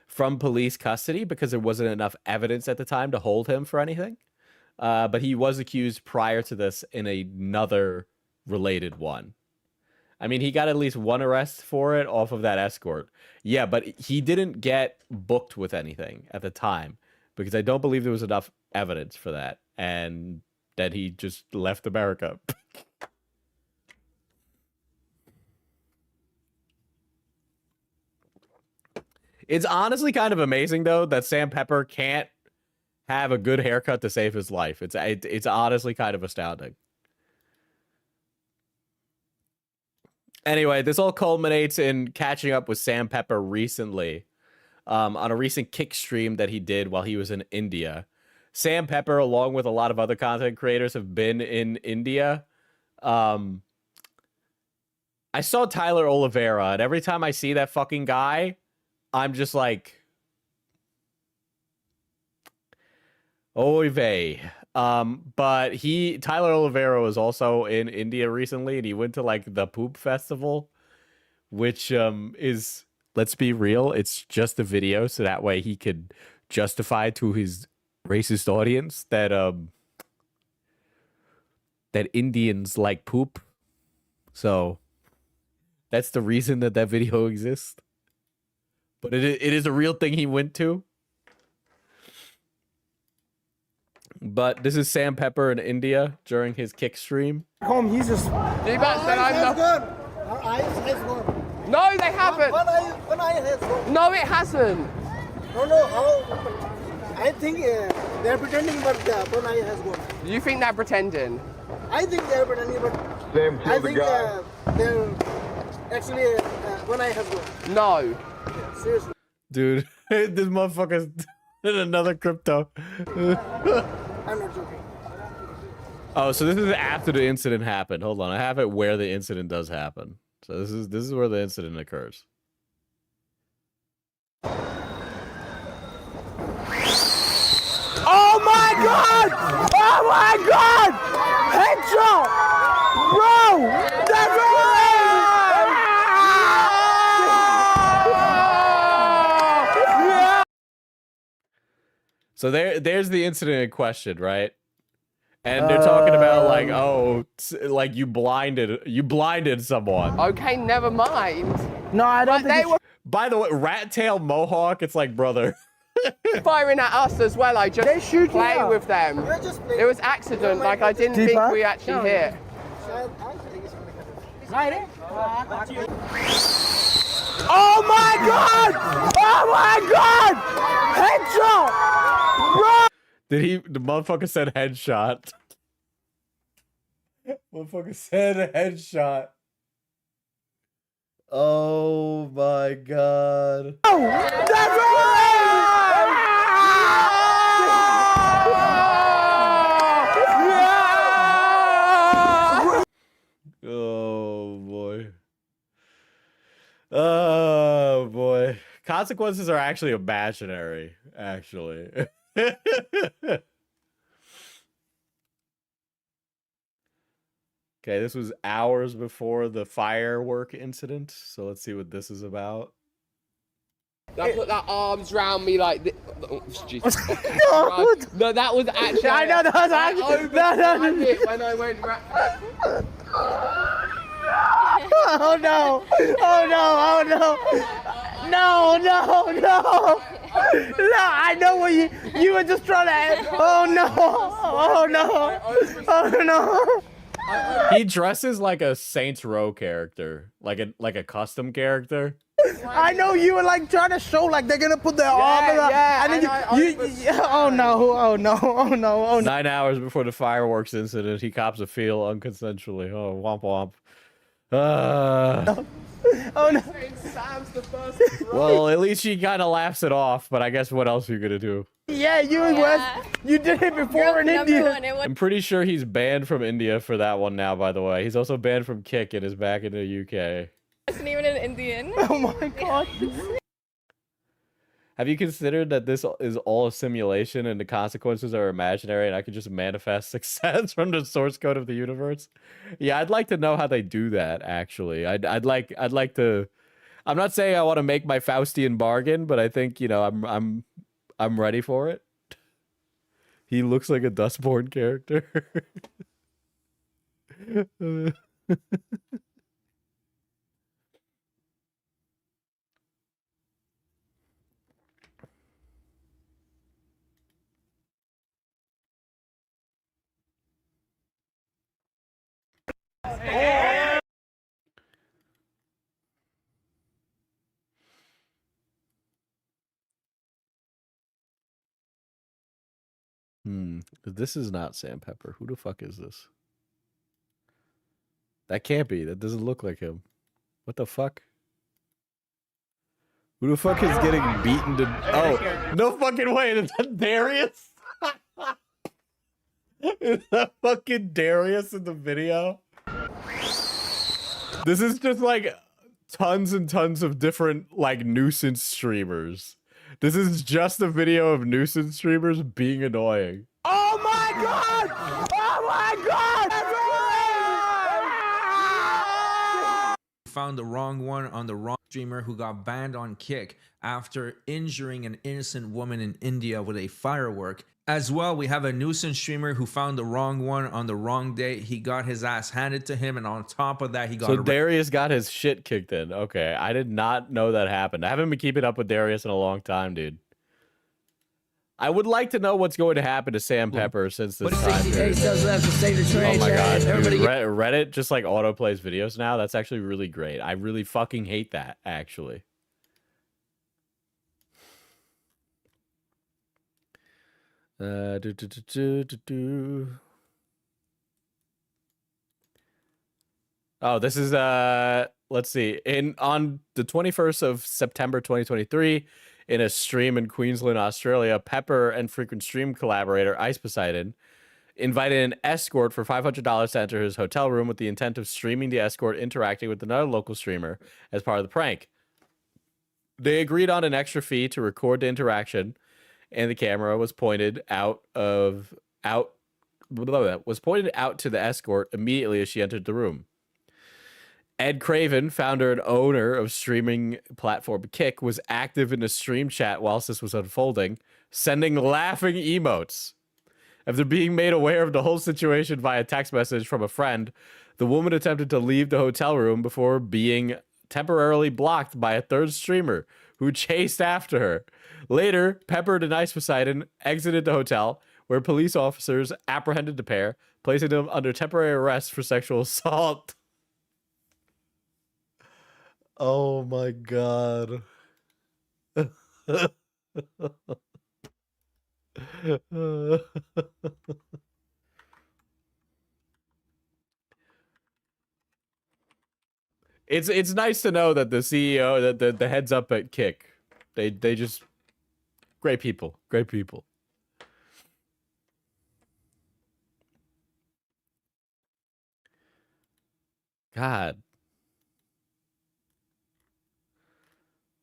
from police custody because there wasn't enough evidence at the time to hold him for anything. But he was accused prior to this in another related one. I mean, he got at least one arrest for it off of that escort. Yeah, but he didn't get booked with anything at the time because I don't believe there was enough evidence for that. And then he just left America. It's honestly kind of amazing, though, that Sam Pepper can't have a good haircut to save his life. It's honestly kind of astounding. Anyway, this all culminates in catching up with Sam Pepper recently on a recent Kick stream that he did while he was in India. Sam Pepper, along with a lot of other content creators, have been in India. I saw Tyler Oliveira, and every time I see that fucking guy, I'm just like, oy vey. But Tyler Oliveira was also in India recently, and he went to like the Poop Festival, which is, let's be real, it's just a video, so that way he could justify to his racist audience that that Indians like poop. So that's the reason that video exists. But it is a real thing he went to. But this is Sam Pepper in India during his Kick stream. Home, he's just. D-Bat said I'm the. Our eyes has gone. No, they haven't. One eye has gone. No, it hasn't. No, how? I think they're pretending, but one eye has gone. You think they're pretending? I think they're pretending, but I think they're actually one eye has gone. No. Yeah, seriously. Dude, this motherfucker's in another crypto. I'm not joking. Oh, so this is after the incident happened. Hold on, I have it where the incident does happen. So this is where the incident occurs. Oh my god! Oh my god! Headshot! Bro! That's So there's the incident in question, right? And they're talking about like, oh, like you blinded someone. Okay, never mind. No, I don't think they were By the way, Rat Tail Mohawk, it's like, brother. firing at us as well. I just play with them. It was accident. Like I didn't think we actually hit. Oh my god! Oh my god! Headshot! Bro! The motherfucker said headshot. Motherfucker said headshot. Oh my god. Oh boy. Oh boy. Consequences are actually imaginary, actually. Okay, this was hours before the firework incident, so let's see what this is about. They put their arms round me like this. Oh, Jesus. No, that was actually. I know that was actually. No. When I went. Oh no! Oh no! Oh no! No! No! No! No! I know what you were just trying to. Oh no! Oh no! Oh no! He dresses like a Saints Row character, like a custom character. I know you were like trying to show like they're gonna put their arm around, and then oh no! Oh no! Oh no! Oh no! 9 hours before the fireworks incident, he cops a field unconsensually. Oh, womp womp. Oh no! Sam's the first. Well, at least she kind of laughs it off, but I guess what else are you gonna do? Yeah, you and Wes, you did it before in India. I'm pretty sure he's banned from India for that one now, by the way. He's also banned from Kick and is back in the UK. Wasn't even an Indian. Oh my god. Have you considered that this is all a simulation and the consequences are imaginary and I could just manifest success from the source code of the universe? Yeah, I'd like to know how they do that, actually. I'd like to... I'm not saying I want to make my Faustian bargain, but I think, you know, I'm ready for it. He looks like a Dustborn character. This is not Sam Pepper. Who the fuck is this? That can't be. That doesn't look like him. What the fuck? Who the fuck is getting beaten to... Oh, no fucking way. Is that Darius? Is that fucking Darius in the video? This is just like tons and tons of different like nuisance streamers. This is just a video of nuisance streamers being annoying. Oh my god! Oh my god! Found the wrong one on the wrong streamer who got banned on Kick after injuring an innocent woman in India with a firework. As well, we have a nuisance streamer who found the wrong one on the wrong day. He got his ass handed to him, and on top of that, he got... So Darius got his shit kicked in. Okay, I did not know that happened. I haven't been keeping up with Darius in a long time, dude. I would like to know what's going to happen to Sam Pepper since this time period. Oh my god, dude, Reddit just like autoplays videos now. That's actually really great. I really fucking hate that, actually. Oh, this is let's see. On the 21st of September 2023, in a stream in Queensland, Australia, Pepper and frequent stream collaborator Ice Poseidon invited an escort for $500 to enter his hotel room with the intent of streaming the escort interacting with another local streamer as part of the prank. They agreed on an extra fee to record the interaction, and the camera was pointed out to the escort immediately as she entered the room. Ed Craven, founder and owner of streaming platform Kick, was active in the stream chat whilst this was unfolding, sending laughing emotes. After being made aware of the whole situation via text message from a friend, the woman attempted to leave the hotel room before being temporarily blocked by a third streamer who chased after her. Later, Pepper and Ice Poseidon exited the hotel, where police officers apprehended the pair, placing them under temporary arrest for sexual assault. Oh my god. It's nice to know that the CEO, that the heads up at Kick, they just great people. God.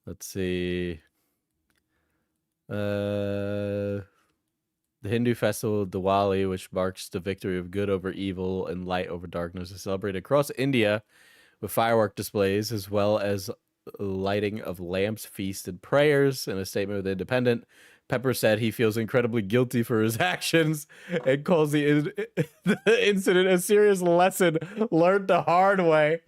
Let's see. The Hindu festival Diwali, which marks the victory of good over evil and light over darkness, is celebrated across India with firework displays as well as lighting of lamps, feasts, and prayers. In a statement with Independent, Pepper said he feels incredibly guilty for his actions and calls the incident a serious lesson learned the hard way.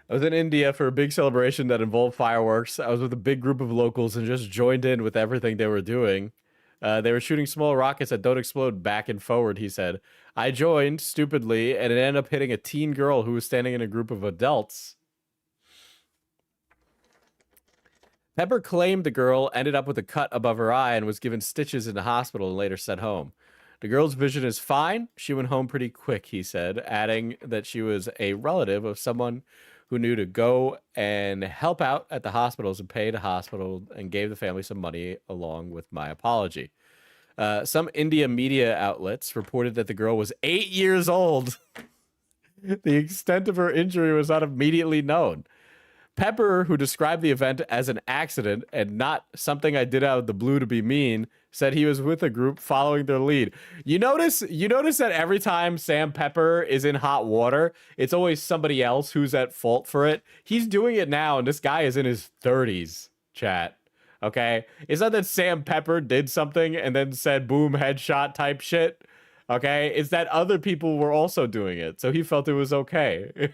I was in India for a big celebration that involved fireworks. I was with a big group of locals and just joined in with everything they were doing. They were shooting small rockets that don't explode back and forward, he said. I joined, stupidly, and it ended up hitting a teen girl who was standing in a group of adults. Pepper claimed the girl ended up with a cut above her eye and was given stitches in the hospital and later sent home. The girl's vision is fine. She went home pretty quick, he said, adding that she was a relative of someone who knew to go and help out at the hospitals and pay the hospital and gave the family some money along with my apology. Some India media outlets reported that the girl was 8 years old. The extent of her injury was not immediately known. Pepper, who described the event as an accident and not something I did out of the blue to be mean, said he was with a group following their lead. You notice that every time Sam Pepper is in hot water, it's always somebody else who's at fault for it. He's doing it now, and this guy is in his 30s, chat. Okay? It's not that Sam Pepper did something and then said boom, headshot type shit. Okay? It's that other people were also doing it, so he felt it was okay.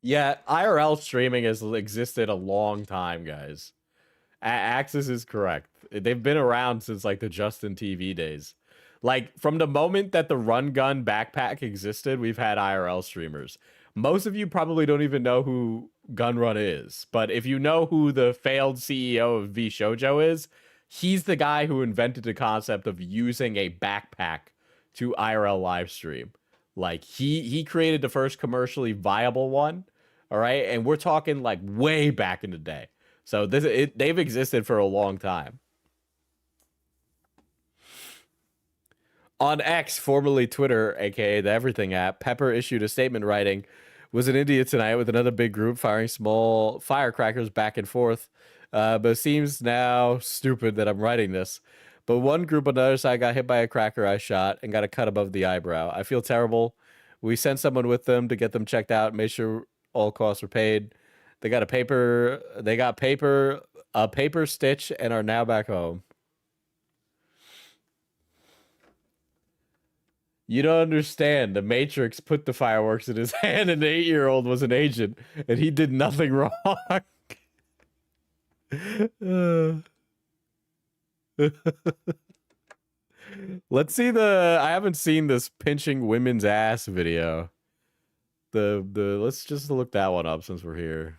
Yeah, IRL streaming has existed a long time, guys. Axis is correct. They've been around since like the Justin TV days. Like from the moment that the Run Gun backpack existed, we've had IRL streamers. Most of you probably don't even know who Gunrun is, but if you know who the failed CEO of V Shoujo is, he's the guy who invented the concept of using a backpack to IRL live stream. Like he created the first commercially viable one, all right? And we're talking like way back in the day. So they've existed for a long time. On X, formerly Twitter, aka the Everything app, Pepper issued a statement writing, "Was in India tonight with another big group firing small firecrackers back and forth. But it seems now stupid that I'm writing this. But one group on the other side got hit by a cracker I shot and got a cut above the eyebrow. I feel terrible. We sent someone with them to get them checked out, made sure all costs were paid. They got a paper stitch and are now back home." You don't understand. The Matrix put the fireworks in his hand and the 8-year-old was an agent and he did nothing wrong. Let's see I haven't seen this pinching women's ass video. Let's just look that one up since we're here.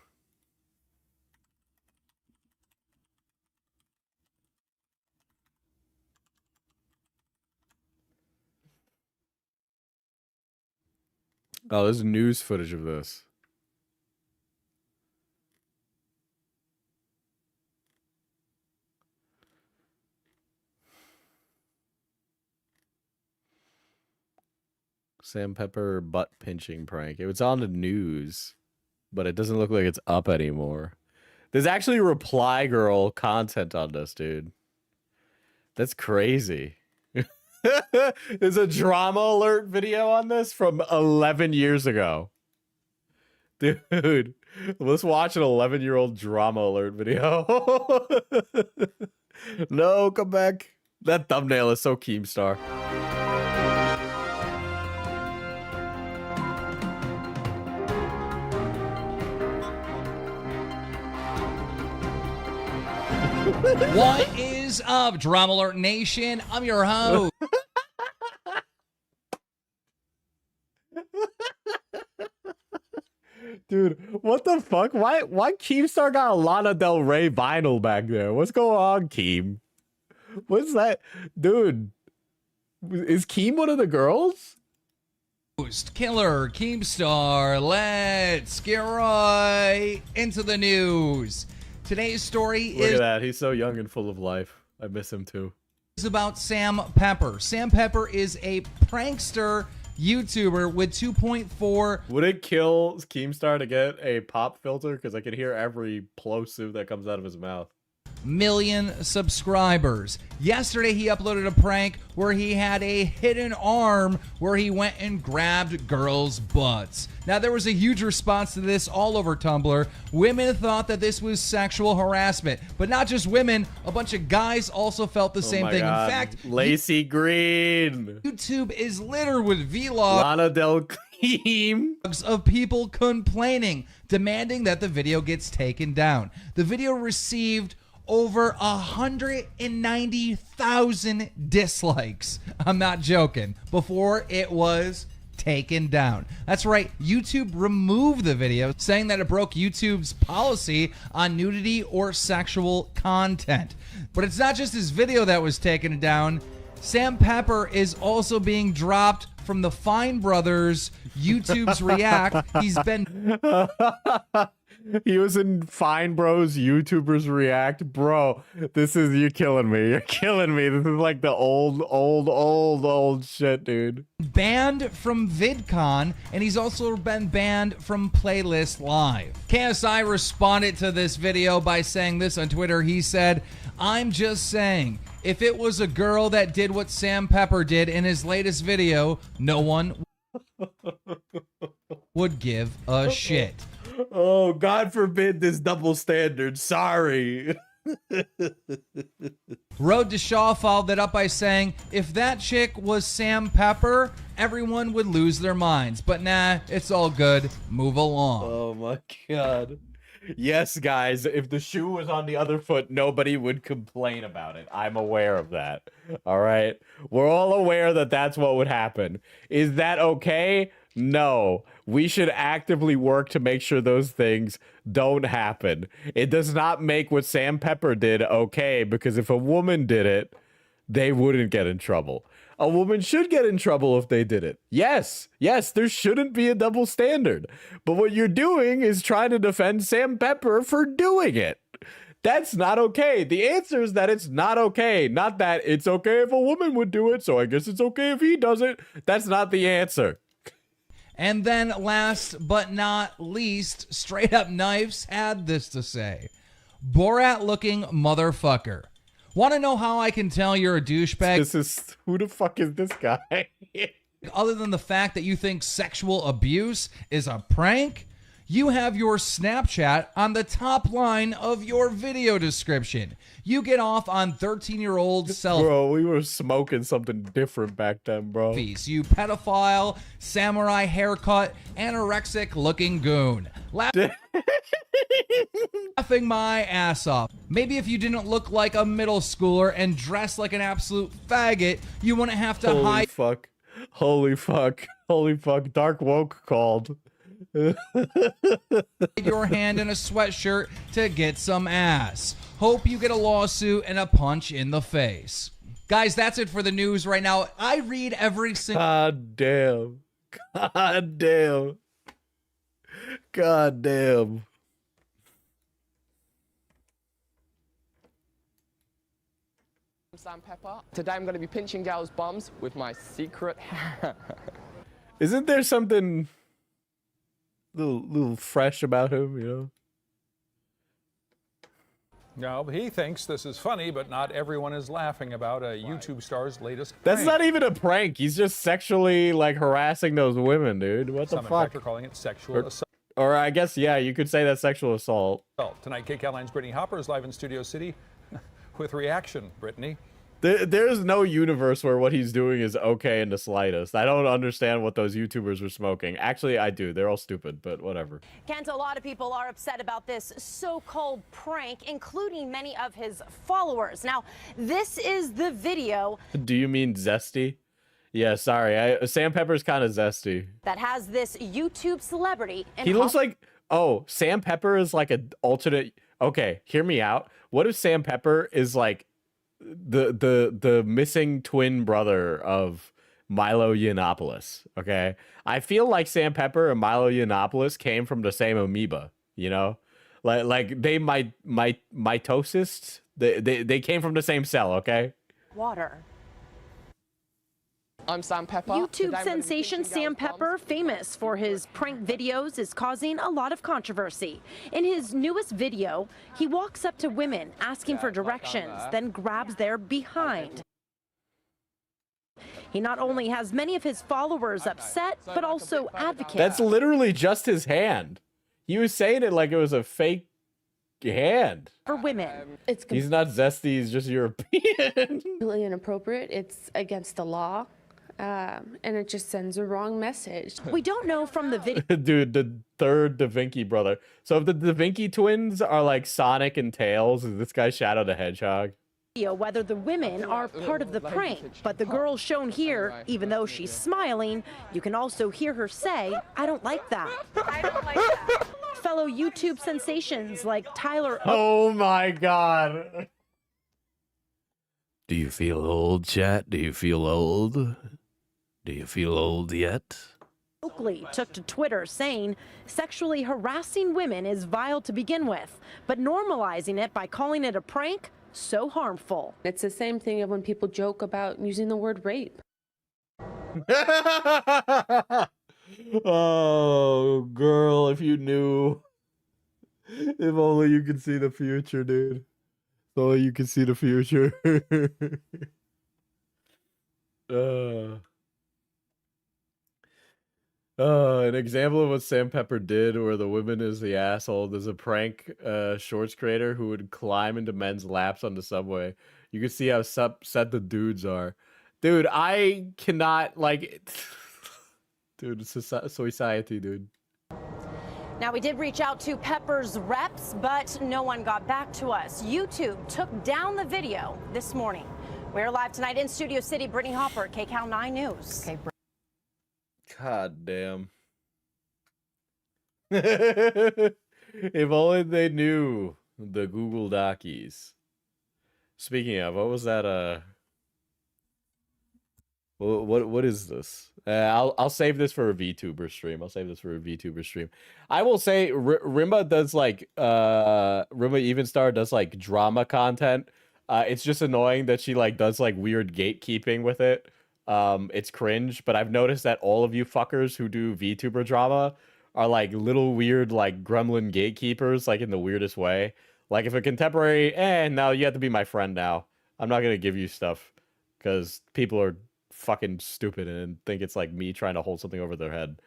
Oh, there's news footage of this. Sam Pepper butt pinching prank. It was on the news, but it doesn't look like it's up anymore. There's actually Reply Girl content on this, dude. That's crazy. There's a drama alert video on this from 11 years ago. Dude, let's watch an 11-year-old drama alert video. No, come back. That thumbnail is so Keemstar. What is up, Drama Alert Nation? I'm your host. Dude, what the fuck? Why Keemstar got a Lana Del Rey vinyl back there? What's going on, Keem? What's that? Dude, is Keem one of the girls? Killer Keemstar, let's get right into the news. Today's story Look at that. He's so young and full of life. I miss him too. Is about Sam Pepper. Sam Pepper is a prankster YouTuber with 2.4. Would it kill Keemstar to get a pop filter? Because I could hear every plosive that comes out of his mouth. Million subscribers. Yesterday he uploaded a prank where he had a hidden arm where he went and grabbed girls' butts. Now there was a huge response to this all over Tumblr. Women thought that this was sexual harassment, but not just women, a bunch of guys also felt the same thing. God. In fact, Lacey Green. YouTube is littered with vlogs. Lana Del Keem. Of people complaining, demanding that the video gets taken down. The video received over 190,000 dislikes. I'm not joking. Before it was taken down. That's right, YouTube removed the video, saying that it broke YouTube's policy on nudity or sexual content. But it's not just his video that was taken down. Sam Pepper is also being dropped from the Fine Brothers YouTube's React. He's been He was in Fine Bros YouTubers React. Bro, you're killing me. You're killing me. This is like the old shit, dude. banned from VidCon, and he's also been banned from Playlist Live. KSI responded to this video by saying this on Twitter. He said, "I'm just saying, if it was a girl that did what Sam Pepper did in his latest video, no one would give a shit." Oh, God forbid this double standard. Sorry. Road to Shaw followed that up by saying, "If that chick was Sam Pepper, everyone would lose their minds. But nah, it's all good. Move along." Oh my God. Yes, guys, if the shoe was on the other foot, nobody would complain about it. I'm aware of that. All right. We're all aware that that's what would happen. Is that okay? No. We should actively work to make sure those things don't happen. It does not make what Sam Pepper did okay, because if a woman did it, they wouldn't get in trouble. A woman should get in trouble if they did it. Yes, there shouldn't be a double standard. But what you're doing is trying to defend Sam Pepper for doing it. That's not okay. The answer is that it's not okay. Not that it's okay if a woman would do it, so I guess it's okay if he does it. That's not the answer. And then last but not least, Straight Up Knives had this to say. "Borat looking motherfucker. Want to know how I can tell you're a douchebag? Who the fuck is this guy? Other than the fact that you think sexual abuse is a prank, you have your Snapchat on the top line of your video description. You get off on 13-year-old selfies. Bro, we were smoking something different back then, bro. You pedophile, samurai haircut, anorexic looking goon. Laughing my ass off. Maybe if you didn't look like a middle schooler and dress like an absolute faggot, you wouldn't have to hide. Holy fuck. Dark woke called. Your hand in a sweatshirt to get some ass. Hope you get a lawsuit and a punch in the face. Guys, that's it for the news right now. I read every single... God damn. I'm Sam Pepper. Today I'm going to be pinching girls' bums with my secret... Isn't there something little fresh about him, you know? No, he thinks this is funny, but not everyone is laughing about a YouTube star's latest That's prank. not even a prank. He's just sexually, like, harassing those women, dude. What the Some, in fuck? fact, are calling it sexual assault. Or I guess, yeah, you could say that's sexual assault. Tonight, KCAL9's Brittany Hopper is live in Studio City with reaction. Brittany. There's no universe where what he's doing is okay in the slightest. I don't understand what those YouTubers were smoking. Actually, I do. They're all stupid, but whatever. Kent, a lot of people are upset about this so-called prank, including many of his followers. Now, this is the video. Do you mean zesty? Yeah, sorry. Sam Pepper's kind of zesty. That has this YouTube celebrity. He looks like... Oh, Sam Pepper is like an alternate... Okay, hear me out. What if Sam Pepper is like the missing twin brother of Milo Yiannopoulos? Okay, I feel like Sam Pepper and Milo Yiannopoulos came from the same amoeba, you know, like they mitosis. They came from the same cell. Okay. Water. I'm Sam Pepper. YouTube sensation Sam Pepper, famous for his prank videos, is causing a lot of controversy. In his newest video, he walks up to women asking for directions, then grabs their behind. He not only has many of his followers upset, but also advocates. That's literally just his hand. He was saying it like it was a fake hand. For women. He's not zesty, he's just European. Completely inappropriate. It's against the law. And it just sends a wrong message. We don't know from the video. Dude, the third Da Vinci brother. So if the Da Vinci twins are like Sonic and Tails, is this guy Shadow the Hedgehog? Whether the women are part of the prank, but the girl shown here, even though she's smiling, you can also hear her say, "I don't like that." I don't like that. Fellow YouTube sensations like Tyler. Oh my God. Do you feel old, chat? Do you feel old? Do you feel old yet? Oakley took to Twitter saying sexually harassing women is vile to begin with, but normalizing it by calling it a prank, so harmful. It's the same thing of when people joke about using the word rape. Oh, girl, if you knew. If only you could see the future, dude. If only you could see the future. An example of what Sam Pepper did, where the woman is the asshole. There's a prank shorts creator who would climb into men's laps on the subway. You can see how upset the dudes are. Dude, I cannot, like... Dude, it's society, dude. Now, we did reach out to Pepper's reps, but no one got back to us. YouTube took down the video this morning. We're live tonight in Studio City. Brittany Hopper, KCAL 9 News. Okay, God damn. If only they knew the Google Docies. Speaking of, what was that? What is this? I'll save this for a VTuber stream. I will say Rimba does like Rimba Evenstar does like drama content. It's just annoying that she like does like weird gatekeeping with it. It's cringe, but I've noticed that all of you fuckers who do VTuber drama are like little weird like gremlin gatekeepers, like in the weirdest way. Like if a contemporary, now you have to be my friend now. I'm not gonna give you stuff because people are fucking stupid and think it's like me trying to hold something over their head.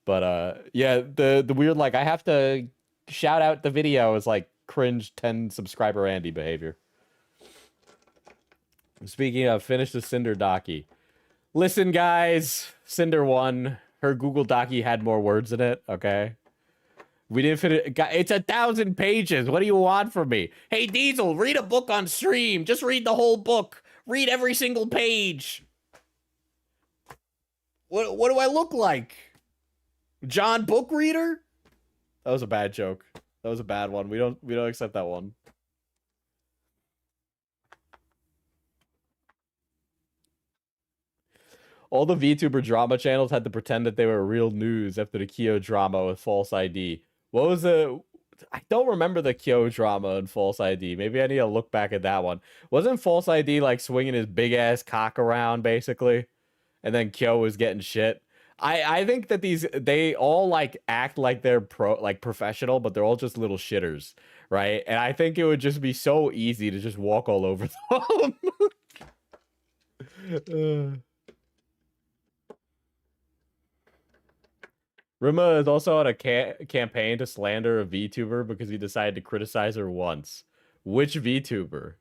But yeah, the weird like I have to shout out the video is like cringe 10 subscriber Andy behavior. Speaking of, finish the Cinder docky. Listen, guys, Cinder won. Her Google Docky had more words in it, okay? We didn't finish. It's 1,000 pages. What do you want from me? Hey, Diesel, read a book on stream. Just read the whole book. Read every single page. What do I look like? John Book Reader? That was a bad joke. That was a bad one. We don't accept that one. All the VTuber drama channels had to pretend that they were real news after the Kyo drama with false ID. What was the... I don't remember the Kyo drama and false ID. Maybe I need to look back at that one. Wasn't false ID like swinging his big-ass cock around, basically? And then Kyo was getting shit? I think that they all like act like they're professional, but they're all just little shitters, right? And I think it would just be so easy to just walk all over them. Rima is also on a campaign to slander a VTuber because he decided to criticize her once. Which VTuber?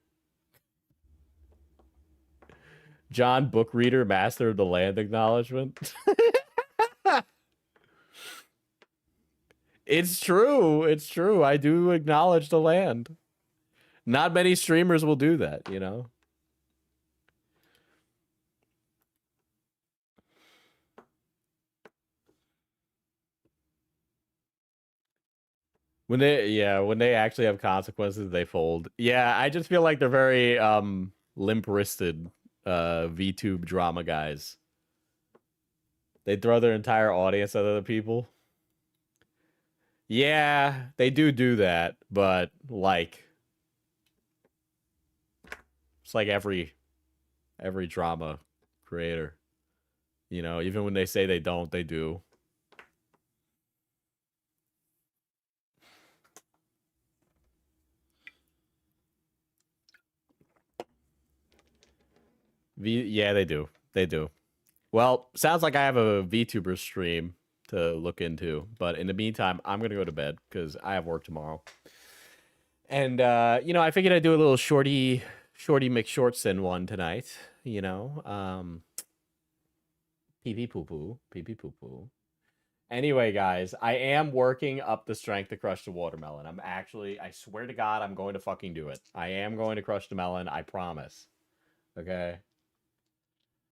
John Book Reader, master of the land acknowledgement. It's true. It's true. I do acknowledge the land. Not many streamers will do that, you know? When they actually have consequences, they fold. Yeah, I just feel like they're very limp-wristed VTube drama guys. They throw their entire audience at other people. Yeah, they do that, but like it's like every drama creator. You know, even when they say they don't, they do. Yeah, they do. They do. Well, sounds like I have a VTuber stream to look into. But in the meantime, I'm going to go to bed because I have work tomorrow. And, you know, I figured I'd do a little Shorty McShortson one tonight. You know, pee-pee poo-poo, pee-pee poo-poo. Anyway, guys, I am working up the strength to crush the watermelon. I swear to God, I'm going to fucking do it. I am going to crush the melon. I promise. Okay?